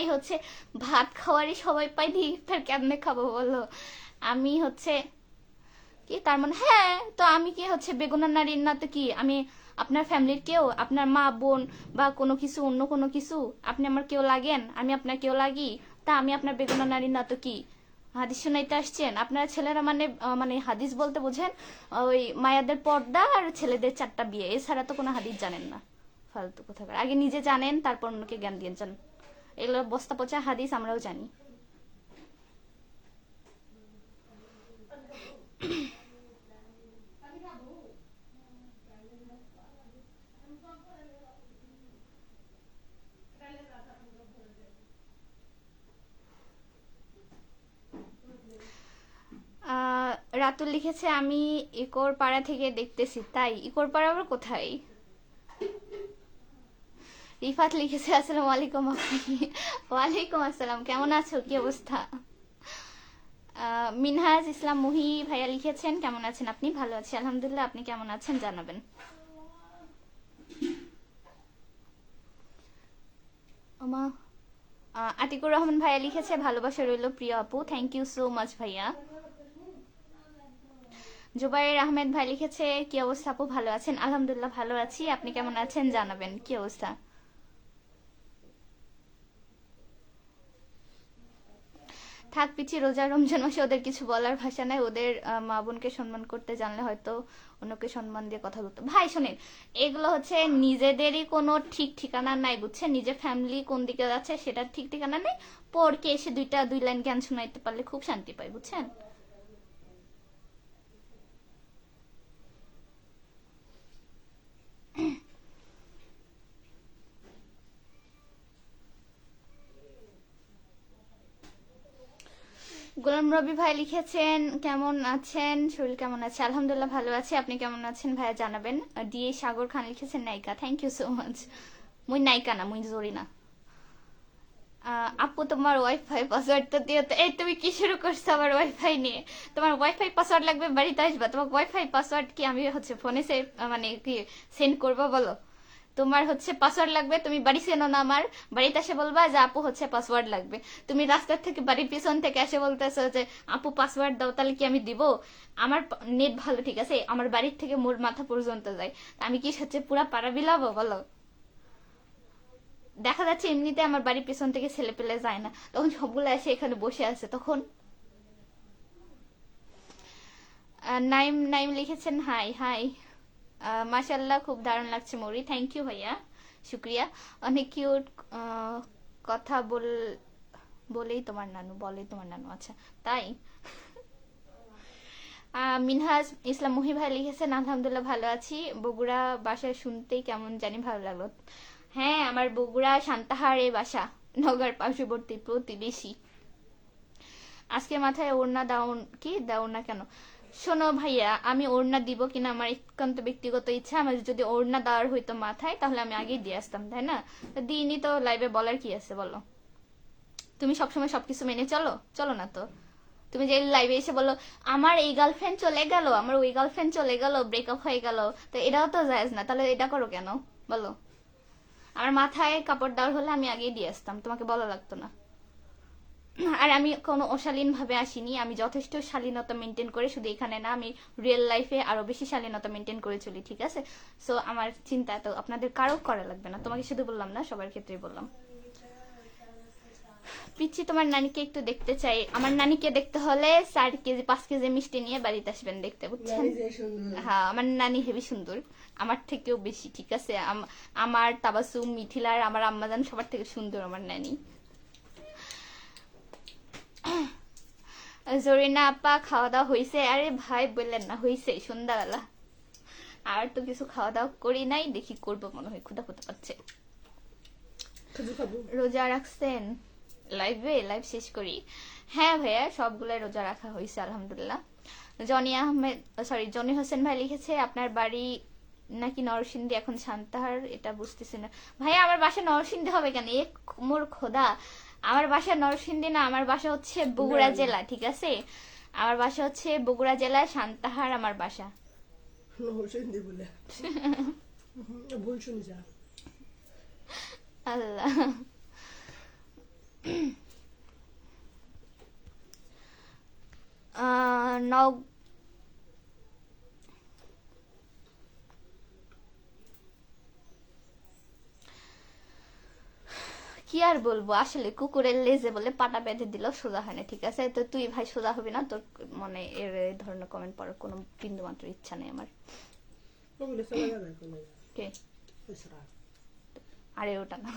ভাত খাওয়ারই সবাই পাইনি, ইফতার কেমনে খাবো বলো? আমি কি তার মানে? হ্যাঁ, তো আমি কি বেগুনা নারীর না? তো কি আমি আপনার ফ্যামিলির কেউ? আপনার মা বোন বা কোনো কিছু, অন্য কোনো কিছু? আপনি আমার কেউ লাগেন? আমি আপনার কেউ লাগি? তা আমি আপনার বেগুনা নারীর না তো কি? হাদিস শোনাইতে আসছেন আপনারা ছেলেরা? মানে হাদিস বলতে বোঝেন ওই মায়াদের পর্দা আর ছেলেদের 4টা বিয়ে, এছাড়া তো কোনো হাদিস জানেন না। ফালতু কোথাকার। আগে নিজে জানেন, তারপর অন্যকে জ্ঞান দিয়ে যান। এগুলো বস্তা পচা হাদিস, আমরাও জানি। রাতুল লিখেছে আমি ইকোর পাড়া থেকে দেখতেছি। তাই? ইকোর পাড়া আবার কোথায়? রিফাত লিখেছে আসসালামু আলাইকুম আপনি। ওয়ালাইকুম আসসালাম, কেমন আছো? কি অবস্থা? মিনহাজ ইসলাম মুহি ভাইয়া লিখেছেন কেমন আছেন আপনি? ভালো আছি আলহামদুলিল্লাহ, আপনি কেমন আছেন জানাবেন। ওমা। আতিকুর রহমান ভাইয়া লিখেছে ভালোবাসা রইল প্রিয় আপু। থ্যাংক ইউ সো মাচ ভাইয়া। জুবাইর আহমেদ ভাই লিখেছে কি অবস্থা আপু? ভালো আছেন? আলহামদুলিল্লাহ ভালো আছি, আপনি কেমন আছেন জানাবেন। কি অবস্থা? থাক পিছি, রোজা রমজান মাসে ওদের কিছু বলার ভাষা নাই। ওদের মা বোনকে সম্মান করতে জানলে হয়তো অন্যকে সম্মান দিয়ে কথা বলতো। ভাই শোনেন, এগুলো নিজেদেরই কোনো ঠিক ঠিকানা নাই, বুঝছেন? নিজের ফ্যামিলি কোন দিকে যাচ্ছে সেটা ঠিক ঠিকানা নেই। পরকে এসে দুই লাইন জ্ঞান শোনাইতে পারলে খুব শান্তি পাই, বুঝছেন? গোলাম রবি ভাই লিখেছেন কেমন আছেন, শরীর কেমন আছে? আলহামদুলিল্লাহ ভালো আছে, আপনি কেমন আছেন ভাইয়া জানাবেন। ডিএ সাগর খান লিখেছেন নায়িকা। Thank you so much. মুই নায়িকা না, মুই জরি না। আপু তোমার ওয়াইফাই পাসওয়ার্ড তো দিও তো। এই তুমি কি শুরু করছো আমার ওয়াইফাই নিয়ে? তোমার ওয়াইফাই পাসওয়ার্ড লাগবে, বাড়িতে আসবা। তোমার ওয়াইফাই পাসওয়ার্ড কি আমি ফোনে মানে কি সেন্ড করবো বলো? তোমার পাসওয়ার্ড লাগবে, তুমি বাড়ি চেনো না আমার, বাড়িতে এসে বলবা যে আপু পাসওয়ার্ড লাগবে। তুমি রাস্তার থেকে বাড়ির পিছন থেকে এসে বলতেছো যে আপু পাসওয়ার্ড দাও, তাহলে কি আমি দিব? আমার নেট ভালো, ঠিক আছে? আমার বাড়ির থেকে মোর মাথা পর্যন্ত যায়। আমি কি পুরা পাড়া বিলাবো বলো? দেখা যাচ্ছে এমনিতে আমার বাড়ির পেছন থেকে ছেলে পেলে যায় না, তখন সবগুলো এসে এখানে বসে আছে তখন। নাইম নাইম লিখেছেন হাই হাই। মাশাল্লাহ খুব দারুণ লাগছে মরি। থ্যাংক ইউ ভাইয়া, শুক্রিয়া। অনেক কিউট কথা বলেই তোমার নানু, আচ্ছা তাই। মিনহাজ ইসলাম মুহি ভাই লিখেছেন আলহামদুলিল্লাহ ভালো আছি, বগুড়া বাসায় শুনতেই কেমন জানি ভালো লাগলো। হ্যাঁ, আমার বগুড়া সান্তাহারে বাসা, নগর পার্শ্ববর্তী প্রতিবেশী। আজকে মাথায় ওড়না দাও না কেন? শোনো ভাইয়া, আমি ওড়না দিব কিনা আমার একান্ত ব্যক্তিগত ইচ্ছা। আমার যদি ওড়না দেওয়ার হইতো মাথায়, তাহলে আমি আগেই দিয়ে আসতাম, তাই না? দিইনি তো লাইভে বলার কি আছে বলো? তুমি সবসময় সবকিছু মেনে চলো না তো। তুমি যে লাইভে এসে বলো আমার এই গার্লফ্রেন্ড চলে গেল, আমার ওই গার্লফ্রেন্ড চলে গেল, ব্রেকআপ হয়ে গেল, তো এটাও তো জায়েজ না। তাহলে এটা করো কেন বলো? আমার মাথায় কাপড় দেওয়ার হলে আমি আগেই দিয়ে আসতাম, তোমাকে বলা লাগতো না। আর আমি কোনো অশালীন ভাবে আসিনি, আমি যথেষ্ট শালীনতা মেনটেন করে, শুধু এখানে না, আমি রিয়েল লাইফে আরো বেশি শালীনতা মেনটেন করে চলি, ঠিক আছে? সো আমার চিন্তা তো আপনাদের কারো করা লাগবে না, তোমাকে শুধু বললাম না, সবার ক্ষেত্রেই বললাম। পিচ্ছি, তোমার নানিকে একটু দেখতে চাই। আমার নানিকে দেখতে হলে 4 কেজি 5 কেজি মিষ্টি নিয়ে বাড়িতে আসবেন দেখতে, বুঝছেন? নানি যে সুন্দর। হ্যাঁ, আমার নানি হেবি সুন্দর, আমার থেকেও বেশি, ঠিক আছে? আমার তাবাসুম, মিথিলার, আমার আম্মাজান সবার থেকে সুন্দর আমার নানি। জরিনা আপা খাওয়া দাওয়া হয়েছে? আরে ভাই বললেন না, হয়েছে সন্ধ্যাবেলা। আর তো কিছু খাওয়া দাওয়া করি নাই, দেখি করবো, মনে হয় ক্ষুধা পাচ্ছে। খেজুর খাবো। রোজা রাখছেন? লাইভ শেষ করি। হ্যাঁ ভাইয়া, সবগুলাই রোজা রাখা হয়েছে আলহামদুলিল্লাহ। জনি হোসেন ভাই লিখেছে আপনার বাড়ি নাকি নরসিংদী, এখন সান্তাহার, এটা বুঝতেছি না ভাইয়া। আমার বাসা নরসিংদী হবে কেন? এ মোর খোদা, আমার বাসা নরসিংদী না, আমার বাসা হচ্ছে বগুড়া জেলা, ঠিক আছে? আমার বাসা হচ্ছে বগুড়া জেলা, সান্তাহার আমার বাসা। নরসিংদী বলে ভুল শুনি যা। আল্লাহ। নও কি আর বলবো, আসলে কুকুরের লেজে বলে পাটা বেঁধে দিল, সোজা হয় না, ঠিক আছে? তো তুই ভাই সোজা হবি না, তোর মনে এই ধরনের কমেন্ট পড়ার কোনো বিন্দু মাত্র ইচ্ছা নেই আমার। ওগুলো চলে যাবে কোনো। কে? বুঝরা। আরে ওটা না।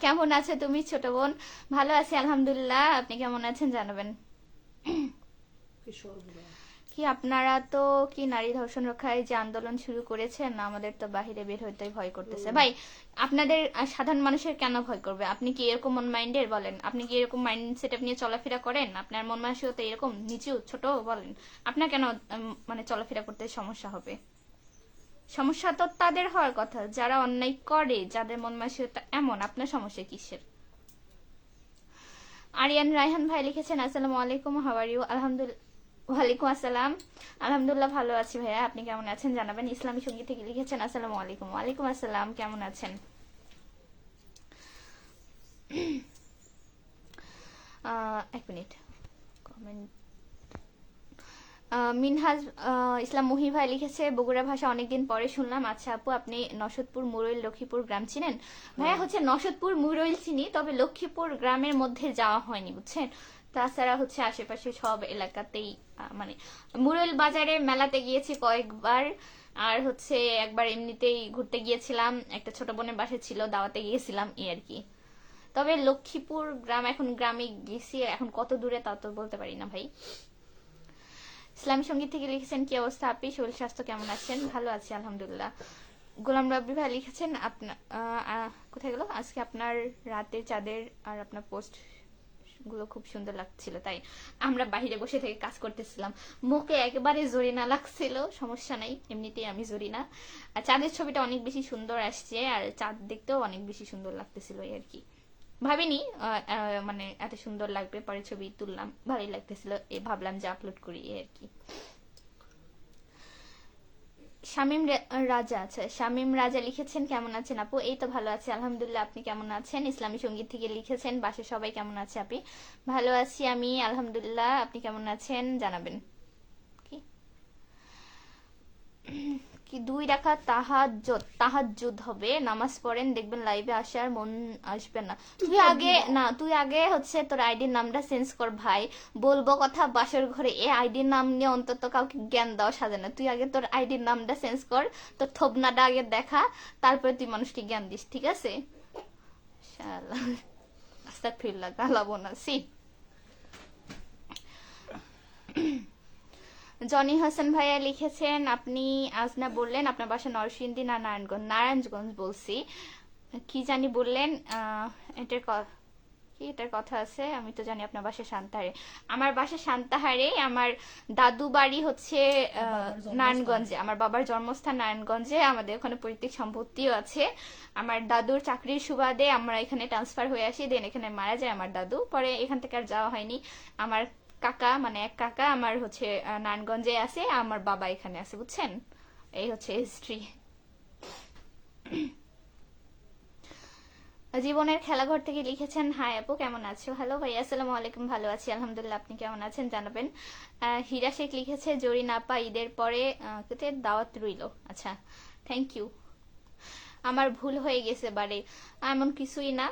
কেমন আছে তুমি ছোট বোন? ভালো আছি আলহামদুলিল্লাহ, আপনি কেমন আছেন জানাবেন। কি সর্বরা। কি আপনারা তো কি নারী ধর্ষণ রক্ষায় যে আন্দোলন শুরু করেছেন, আমাদের তো বাহিরে বের হইতেই ভয় করতেছে। ভাই, আপনাদের সাধারণ মানুষের কেন ভয় করবে? আপনি কি এরকম মন মাইন্ডের বলেন? আপনি কি এরকম মাইন্ড সেটআপ নিয়ে চলাফেরা করেন? আপনার মন মানসিকতা এরকম নিচু ছোট বলেন? আপনার কেন মানে চলাফেরা করতে সমস্যা হবে? সমস্যা তো তাদের হওয়ার কথা যারা অন্যায় করে, যাদের মন মানসিকতা এমন। আপনার সমস্যা কিসের? আরিয়ান রায়হান ভাই লিখেছেন আসসালামু আলাইকুম, হাউ আর ইউ? আলহামদুলিল্লাহ। ওয়ালাইকুম আসসালাম, আলহামদুলিল্লাহ ভালো আছি ভাইয়া, আপনি কেমন আছেন জানাবেন। ইসলামী সঙ্গীত থেকে লিখেছেন আসসালামু আলাইকুম। ওয়ালাইকুম আসসালাম, কেমন আছেন? এক মিনিট, কমেন্ট। মিনহাজ ইসলাম মুহি ভাই লিখেছে বগুড়া ভাষা অনেকদিন পরে শুনলাম। আচ্ছা আপু, আপনি নশদপুর মুরইল লক্ষ্মীপুর গ্রাম চিনেন? ভাইয়া হচ্ছে নশদপুর মুরইল চিনি, তবে লক্ষ্মীপুর গ্রামের মধ্যে যাওয়া হয়নি, বুঝছেন? তাছাড়া হচ্ছে আশেপাশে সব এলাকাতেই মানে মুরইল বাজারে মেলাতে গিয়েছি কয়েকবার, আর হচ্ছে একবার এমনিতেই ঘুরতে গিয়েছিলাম, একটা ছোট বোনের বাসা ছিল, দাওয়াতে গিয়েছিলাম, এই আর কি। তবে লক্ষ্মীপুর গ্রাম, এখন গ্রামে গেছি, এখন কত দূরে তা তো বলতে পারি না ভাই। ইসলামী সঙ্গীত থেকে লিখেছেন কি অবস্থা আপনি, শরীর স্বাস্থ্য কেমন আছেন? ভালো আছি আলহামদুলিল্লাহ। গোলাম রাব্বি ভাই লিখেছেন আপনার কোথায় গেল আজকে আপনার রাতের চাঁদের আর আপনার পোস্ট গুলো খুব সুন্দর লাগছিল, তাই আমরা বাহিরে বসে থেকে কাজ করতেছিলাম, মুখে একেবারে জরিনা লাগছিল, সমস্যা নাই, এমনিতেই আমি জরিনা। আর চাঁদের ছবিটা অনেক বেশি সুন্দর আসছে, আর চাঁদ দেখতেও অনেক বেশি সুন্দর লাগতেছিল, এই আর কি। ভাবিনি মানে এত সুন্দর লাগবে, পরে ছবি তুললাম, ভালোই লাগতেছিল, ভাবলাম যে আপলোড করি, এই আর কি। শামীম রাজা, আচ্ছা শামীম রাজা লিখেছেন কেমন আছেন আপু? এই তো ভালো আছে আলহামদুলিল্লাহ, আপনি কেমন আছেন? ইসলামী সঙ্গীত থেকে লিখেছেন বাসায় সবাই কেমন আছে আপনি? ভালো আছি আমি আলহামদুলিল্লাহ, আপনি কেমন আছেন জানাবেন। কি কি 2 রাকাত তাহাজ্জুদ হবে, নামাজ পড়েন, দেখবেন লাইভে আসার মন আসবে না। তুই আগে হচ্ছে তোর আইডির নামটা চেঞ্জ কর ভাই। বলবো কথা বাসর ঘরে, এই আইডির নাম নিয়ে অন্তত কাউকে জ্ঞান দেওয়া সাজে না। তুই আগে তোর আইডির নামটা চেঞ্জ কর, তোর থবনাটা আগে দেখা, তারপরে তুই মানুষকে জ্ঞান দিস, ঠিক আছে? শালা আস্তাগফিরুল্লাহ, গালাবো না, সি। জনি হাসান ভাইয়া লিখেছেন, আপনি আজ না বললেন আপনার বাসা নরসিংদী না নারায়ণগঞ্জ বলছি, কি জানি বললেন। এটার কথা আছে, আমি তো জানি আপনার বাসা সান্তাহারে। আমার বাসা সান্তাহারে, আমার দাদু বাড়ি হচ্ছে নারায়ণগঞ্জে, আমার বাবার জন্মস্থান নারায়ণগঞ্জে, আমাদের ওখানে পৈতৃক সম্পত্তিও আছে। আমার দাদুর চাকরির সুবাদে আমরা এখানে ট্রান্সফার হয়ে আসি, দেন এখানে মারা যায় আমার দাদু, পরে এখান থেকে আর যাওয়া হয়নি। আমার কাকা, মানে এক কাকা আমার হচ্ছে নারায়ণগঞ্জে আছে, আমার বাবা এখানে আছে, বুঝছেন? এই হচ্ছে হিস্ট্রি। জীবনের খেলাঘর থেকে লিখেছেন, হাই আপু কেমন আছো? হ্যালো ভাই, আসসালামু আলাইকুম, ভালো আছি আলহামদুলিল্লাহ, আপনি কেমন আছেন জানাবেন। হীরা শেখ লিখেছে, জরিন আপা ঈদের পরে দাওয়াত রইল। আচ্ছা, থ্যাংক ইউ। আমার ভুল হয়ে গেছে বারে, এমন কিছুই না।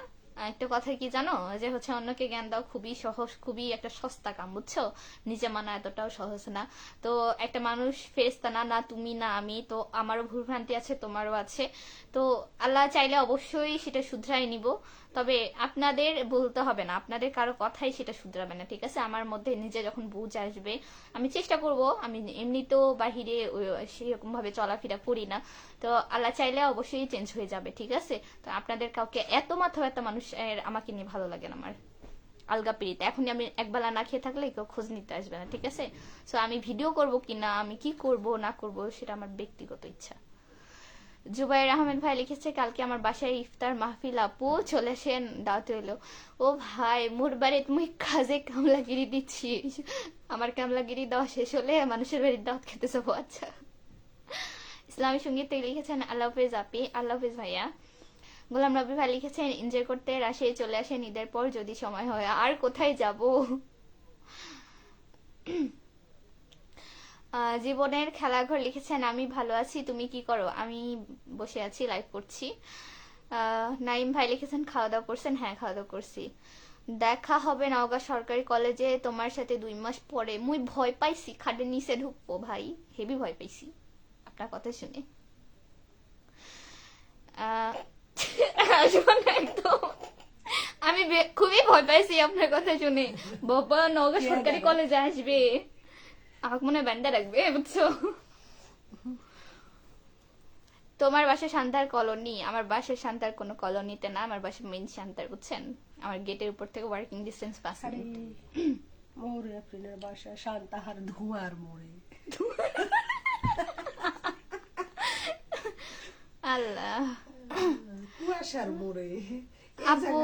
একটা কথা কি জানো, যে হচ্ছে অন্যকে জ্ঞান দাও খুবই সহজ, খুবই একটা সস্তা কাম, বুঝছো? নিজে মানা এতটাও সহজ না। তো একটা মানুষ ফেরেশতা না, না তুমি না আমি, তো আমারও ভুল ভ্রান্তি আছে, তোমারও আছে। তো আল্লাহ চাইলে অবশ্যই সেটা শুধরাই নিব, তবে আপনাদের বলতে হবে না, আপনাদের কারো কথাই সেটা শুধরাবে না, ঠিক আছে? আমার মধ্যে নিজে যখন বুঝ আসবে, আমি চেষ্টা করব, আমি এমনিতেও বাহিরে সেরকম ভাবে চলাফেরা করি না, তো আল্লাহ চাইলে অবশ্যই চেঞ্জ হয়ে যাবে, ঠিক আছে? তো আপনাদের কাউকে এত মাথা ব্যথা মানুষ আমাকে নিয়ে ভালো লাগে না আমার, আলগা পিড়িতে। এখনই আমি একবেলা না খেয়ে থাকলে কেউ খোঁজ নিতে আসবে না, ঠিক আছে? সো আমি ভিডিও করব কিনা, আমি কি করব না করব, সেটা আমার ব্যক্তিগত ইচ্ছা। জুবাইর আহমেদ ভাই লিখেছে, কালকে আমার বাসায় ইফতার মাহফিল, আপু চলে আসেন, দাওয়াত হইলো। ও ভাই, মোর বাড়ি তুমি কাজে কামলাগিরি দিচ্ছি, আমার কামলাগিরি দেওয়া শেষ হলে মানুষের বাড়ির দাওয়াত খেতে যাবো। আচ্ছা। ইসলামী সঙ্গীত লিখেছেন, আল্লাহ হাফেজ আপি, আল্লাহ হাফেজ ভাইয়া। গোলাম রবি ভাই লিখেছেন, এনজয় করতে রাশিয়ায় চলে আসেন ঈদের পর যদি সময় হয়। আর কোথায় যাব? জীবনের খেলাঘর লিখেছেন, আমি ভালো আছি, তুমি কি করো? আমি বসে আছি, লাইভ করছি। নাইম ভাই লিখেছেন, খাওয়া দাওয়া করছেন? হ্যাঁ, খাওয়া দাওয়া করছি। দেখা হবে নওগাঁ সরকারি কলেজে তোমার সাথে 2 মাস পরে। মুই ভয় পাইছি, খাটের নিচে ঢুকবো ভাই, হেভি ভয় পাইছি আপনার কথা শুনে। একদম আমি খুবই ভয় পাইছি আপনার কথা শুনে। বাবা নওগাঁ সরকারি কলেজে আসবে, আমাকে মনে হয় ব্যান্ডা রাখবে, বুঝছো? তোমার বাসা শান্তার কলোনি? আমার বাসা শান্তার কোনো কলোনিতে না, আমার বাসা মেইন শান্তার, বুঝছেন? আমার গেটের উপর থেকে ওয়ার্কিং ডিস্টেন্স 5 মিনিট। মোরে আপনার বাসা শান্তাহার ধোঁয়ার মোড়ে। আল্লাহ, কুয়াশার মোড়ে। আপু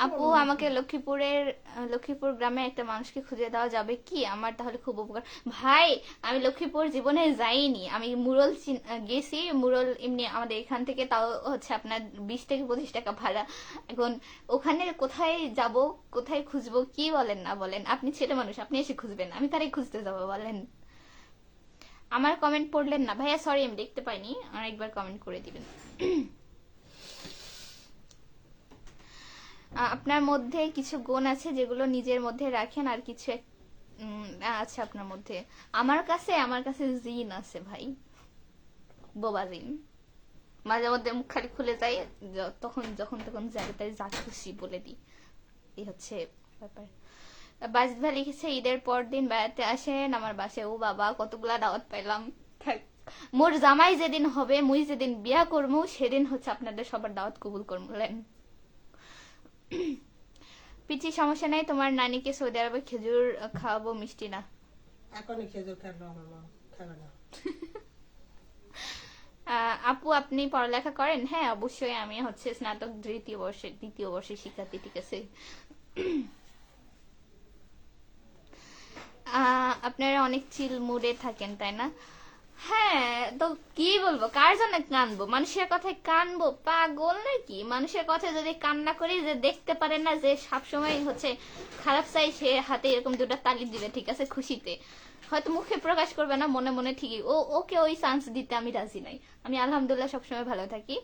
আপু আমাকে লক্ষ্মীপুর গ্রামে একটা মানুষকে খুঁজে দেওয়া যাবে কি? আমার তাহলে খুব উপকার। ভাই, আমি লক্ষ্মীপুর জীবনে যাইনি, আমি মুরল গেছি। মুরল এমনি আমাদের এখান থেকে তাও হচ্ছে আপনার 20 থেকে 25 টাকা ভাড়া। এখন ওখানে কোথায় যাব, কোথায় খুঁজবো, কি বলেন না বলেন? আপনি ছেলে মানুষ, আপনি এসে খুঁজবেন, আমি তারাই খুঁজতে যাবো বলেন? আমার কমেন্ট পড়লেন না ভাইয়া, সরি আমি দেখতে পাইনি, আর একবার কমেন্ট করে দিবেন। আপনার মধ্যে কিছু গুণ আছে যেগুলো নিজের মধ্যে রাখেন, আর কিছু আছে আপনার মধ্যে? আমার কাছে জিন আছে ভাই, বোবা জিন। মাঝে মধ্যে মুখ খালি খুলে যায়, তখন যখন তখন যাবে তাই যা খুশি বলে দিই, এই হচ্ছে ব্যাপার। বাজিদ ভাই লিখেছে, ঈদের পর দিন বেড়াতে আসেন আমার বাসায়। ও বাবা, কতগুলা দাওয়াত পাইলাম। মোর জামাই যেদিন হবে, মুই যেদিন বিয়া করবো, সেদিন হচ্ছে আপনাদের সবার দাওয়াত কবুল করলেন। পিচি, সমস্যা নাই, তোমার নানিকে সৌদি আরবে খেজুর খাওয়াবো, মিষ্টি না। এখনই খেজুর খেলো, আমার মা খাবে না। আপু আপনি পড়ালেখা করেন? হ্যাঁ অবশ্যই, আমি হচ্ছে স্নাতক দ্বিতীয় বর্ষের শিক্ষার্থী, ঠিক আছে? আপনারা অনেক চিল মুডে থাকেন তাই না? হ্যাঁ, তো কি বলবো, কার জন্য কানবো? মানুষের কথায় কানবো? পাগল নাকি? মানুষের কথায় যদি কান্না করি, যে দেখতে পারে না যে সবসময় হচ্ছে খারাপ চাই, সে হাতে এরকম দুটো তালি দিবে, ঠিক আছে, খুশিতে। হয়তো মুখে প্রকাশ করবে না, মনে মনে ঠিকই ওকে ওই চান্স দিতে আমি রাজি নাই। আমি আলহামদুলিল্লাহ সবসময় ভালো থাকি,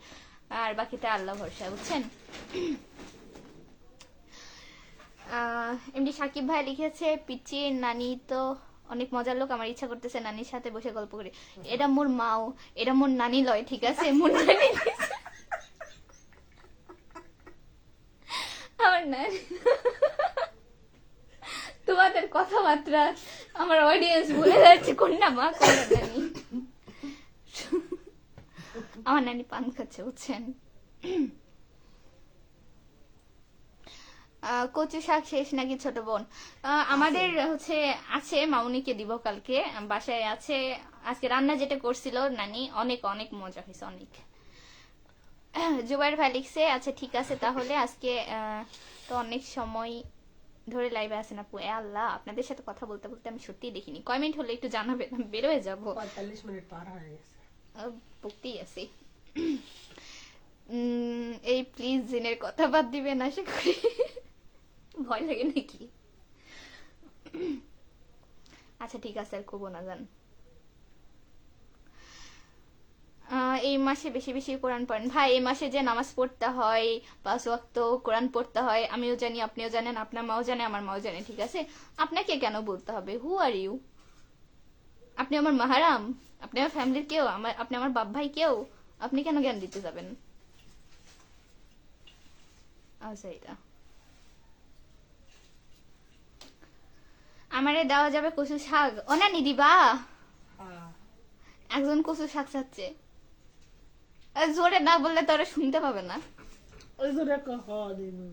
আর বাকিটা আল্লাহ ভরসা, বুঝছেন। এমনি সাকিব ভাই লিখেছে, পিচির নানি তো অনেক মজার লোক, আমার ইচ্ছা করতেছে নানির সাথে বসে গল্প করি। এটা মোর মাও, এটা মোর নানি লয়, ঠিক আছে, মোর নানি। আমার নানি। তোমাদের কথাবার্তা আমার অডিয়েন্স ভুলে যাচ্ছে কোনটা মা কোনটা নানি। আমার নানি পান খাচ্ছে, বুঝছেন। কচু শাক শেষ নাকি ছোট বোন? আমাদের হচ্ছে আছে, মামুনিকে দিব কালকে, বাসায় আছে। আজকে রান্না যেটা করছিল নানি, অনেক অনেক মজা হয়েছে, অনেক। জুবাইর ভাই লিখছে, আচ্ছা ঠিক আছে তাহলে, আজকে তো অনেক সময় ধরে লাইভে আছেন আপু। এ আল্লাহ, আপনাদের সাথে কথা বলতে বলতে আমি সত্যিই দেখিনি। কয় মিনিট হলে একটু জানাবেন, আমি বের হয়ে যাবো। 45 মিনিট পার হয়ে গেছে। বকতেই আছি। এই প্লিজ জিনের কথা বাদ দিবেন আশা করি। ভয় লাগে নাকি? আচ্ছা ঠিক আছে, আর কবো না, যান। এই মাসে বেশি বেশি কোরআন পড়েন ভাই। এই মাসে যে নামাজ পড়তে হয়, 5 ওয়াক্ত কোরআন পড়তে হয়, আমিও জানি, আপনিও জানেন, আপনার মাও জানে, আমার মাও জানে, ঠিক আছে। আপনাকে কেন বলতে হবে? হু আর ইউ? আপনি আমার মাহারাম? আপনি আমার ফ্যামিলির কেউ? আপনি আমার বাপ ভাই কেউ? আপনি কেন জ্ঞান দিতে যাবেন? আচ্ছা, এটা আমারে দেওয়া যাবে কচু শাক? অনানি দিবা? হ্যাঁ, একজন কচু শাক চাচ্ছে, জোরে না বললে তো ওরা শুনতে পাবে না। ওই জন্য কহ দিমু।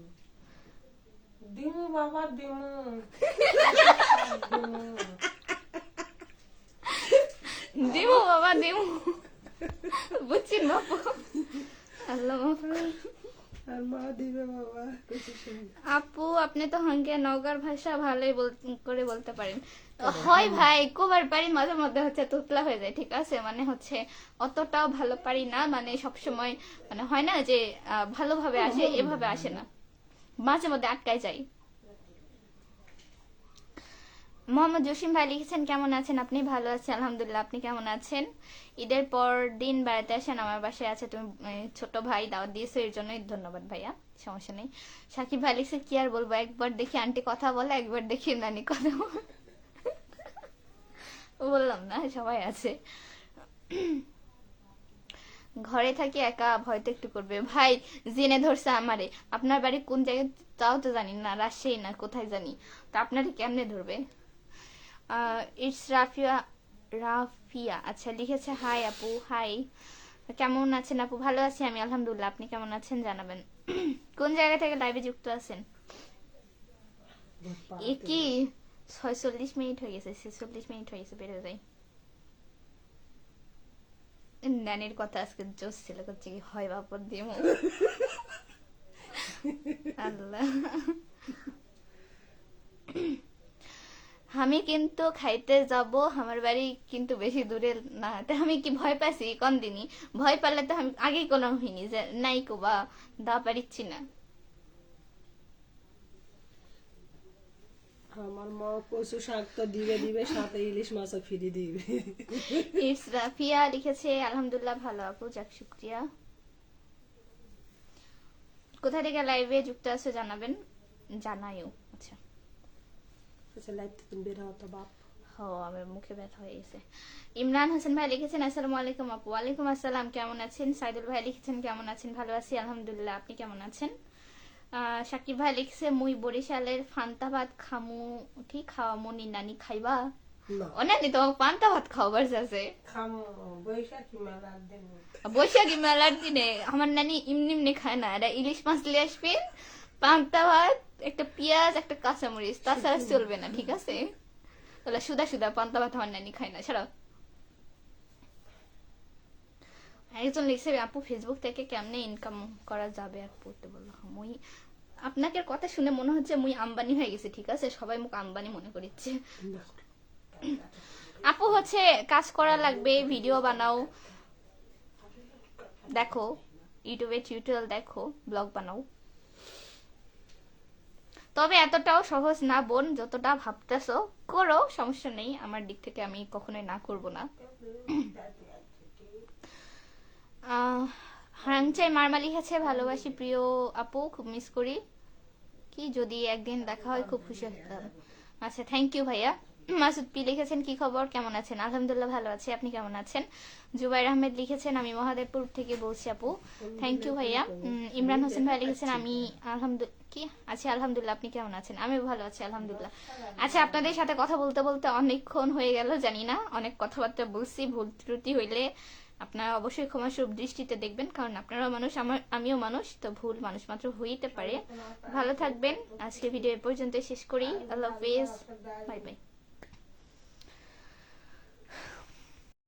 দিমু বাবা দিমু। দিমু। দিমু বাবা দিমু, বুঝছি বাপু। আল্লাহ মাফ করুন। আর মা দিবে বাবা কচু শাক। আপু আপনি তো হাঙ্গে নওগাঁর ভাষা ভালোই করে বলতে পারেন। হয় ভাই, কোবার পারি, মাঝে মধ্যে হচ্ছে তুতলা হয়ে যায়, ঠিক আছে, মানে হচ্ছে অতটাও ভালো পারি না, মানে সব সময় মানে হয় না যে ভালোভাবে আসে, এভাবে আসে না, মাঝে মধ্যে আটকায় যাই। মোহাম্মদ জসিম ভাই লিখেছেন, কেমন আছেন আপনি? ভালো আছি আলহামদুলিল্লাহ, আপনি কেমন আছেন? ঈদের পর দিন বেড়াতে আসেন আমার বাসায়, আছে তুমি ছোট ভাই দাওয়াত দিয়েছো, এর জন্যই ধন্যবাদ ভাইয়া, সমস্যা নেই। সাকিব ভাই লিখছে, কি আর বলবো, একবার দেখি আন্টি কথা বলে, একবার দেখি নানি কথা বলে। বললাম না, সবাই আছে। ঘরে থাকি একা, ভয় তো একটু করবে ভাই। জেনে ধরছে আমারে। আপনার বাড়ি কোন জায়গায় তাও তো জানি না, রাজশাহী না কোথায় জানি, তো আপনারে কেমনে ধরবে? ইটস রাফিয়া। রাফিয়া আচ্ছা লিখেছে, হাই আপু, হাই, কেমন আছেন আপু? ভালো আছি আমি আলহামদুলিল্লাহ, আপনি কেমন আছেন জানাবেন। কোন জায়গা থেকে লাইভে যুক্ত আছেন? এ কি 46 মিনিট হয়ে গেছে, 46 মিনিট হয়ে গেছে, বেরো যাই। নানির কথা আজকে জোস ছিল, করছে কি হয় বাপর দিয়ে আল্লাহ। আমি কিন্তু খাইতে যাব, আমার বাড়ি কিন্তু বেশি দূরে না, তো আমি কি ভয় পাইছি কোন দিনই? ভয় পারলে তো আমি আগেই কোনো হইনি যে নাই কো বা দা পারিচ্ছি না। আমার মা কচু শাক তো দিবে দিবে, সাথে ইলিশ মাছও ফ্রি দিবে। ইটস রাফিয়া লিখেছে, আলহামদুলিল্লাহ ভালো আপু, যাক শুক্রিয়া। কোথা থেকে লাইভে যুক্ত আছো জানাবেন, জানাইও। আচ্ছা আচ্ছা, লাইভ থেকে বের হও তো বাপ। আমার মুখে ব্যথা হয়ে গেছে। ইমরান হোসেন ভাই লিখেছেন, আসসালামু আলাইকুম আপু। ওয়ালাইকুম আসসালাম, কেমন আছেন? সাইদুল ভাই লিখেছেন, কেমন আছেন? ভালো আছি আলহামদুলিল্লাহ, আপনি কেমন আছেন? সাকিব ভাই লিখছে, মুই বরিশালের ফান্তা ভাত খামু, কি খাওয়ামু নি নানি খাইবা? না, অনানি তোমাকে পান্তা ভাত খাওয়াবার আছে? খামু বৈশাখী মেলার দিন। বৈশাখী মেলার দিনে আমার নানি এমনি এমনি খায় না, এটা ইলিশ মাছ নিয়ে আসবেন, পান্তা ভাত, একটা পেঁয়াজ, একটা কাঁচামরিচ, তাছাড়া চলবে না, ঠিক আছে? তাহলে সুদা সুদা পান্তা ভাত আমার নানি খায় না, ছাড়াও। একজন লিখছে, আপু ফেসবুক থেকে কেমনে ইনকাম করা যাবে আর পড়তে বললো। মুই আপনাকে কথা শুনে মনে হচ্ছে মুই আম্বানি হয়ে গেছে, ঠিক আছে, সবাই মুখ আম্বানি মনে করিচ্ছে। আপু হচ্ছে কাজ করা লাগবে, ভিডিও বানাও, দেখো ইউটিউবে টিউটোরিয়াল দেখো, ব্লগ বানাও। তবে এতটাও সহজ না বোন, যতটা ভাবতেছো করো, সমস্যা নেই, আমার দিক থেকে আমি কখনোই না করব না। হাংচাই মারমা লিখেছে ভালোবাসি প্রিয় আপু, খুব মিস করি, কি যদি একদিন দেখা হয় খুব খুশি হতাম। আচ্ছা, থ্যাংক ইউ ভাইয়া। মাসুদ পি লিখেছেন কি খবর, কেমন আছেন? আলহামদুলিল্লাহ ভালো আছি, আপনি কেমন আছেন? জুবাইর আহমেদ লিখেছেন আমি মহাদেবপুর থেকে বলছি আপু, থ্যাংক ইউ ভাইয়া। ইমরান হোসেন ভাই লিখেছেন আমি আলহামদুলিল্লাহ, আপনি কেমন আছেন? আমিও ভালো আছি আলহামদুলিল্লাহ। আচ্ছা, আপনাদের সাথে কথা বলতে বলতে অনেকক্ষণ হয়ে গেল, জানি না অনেক কথাবার্তা বলছি, ভুল ত্রুটি হইলে আপনারা অবশ্যই ক্ষমাসুর দৃষ্টিতে দেখবেন, কারণ আপনারাও মানুষ, আমিও মানুষ, তো ভুল মানুষ মাত্র হইতে পারে। ভালো থাকবেন, আজকে ভিডিও এ পর্যন্ত শেষ করি, আল্লাহ হাফেজ, বাই বাই।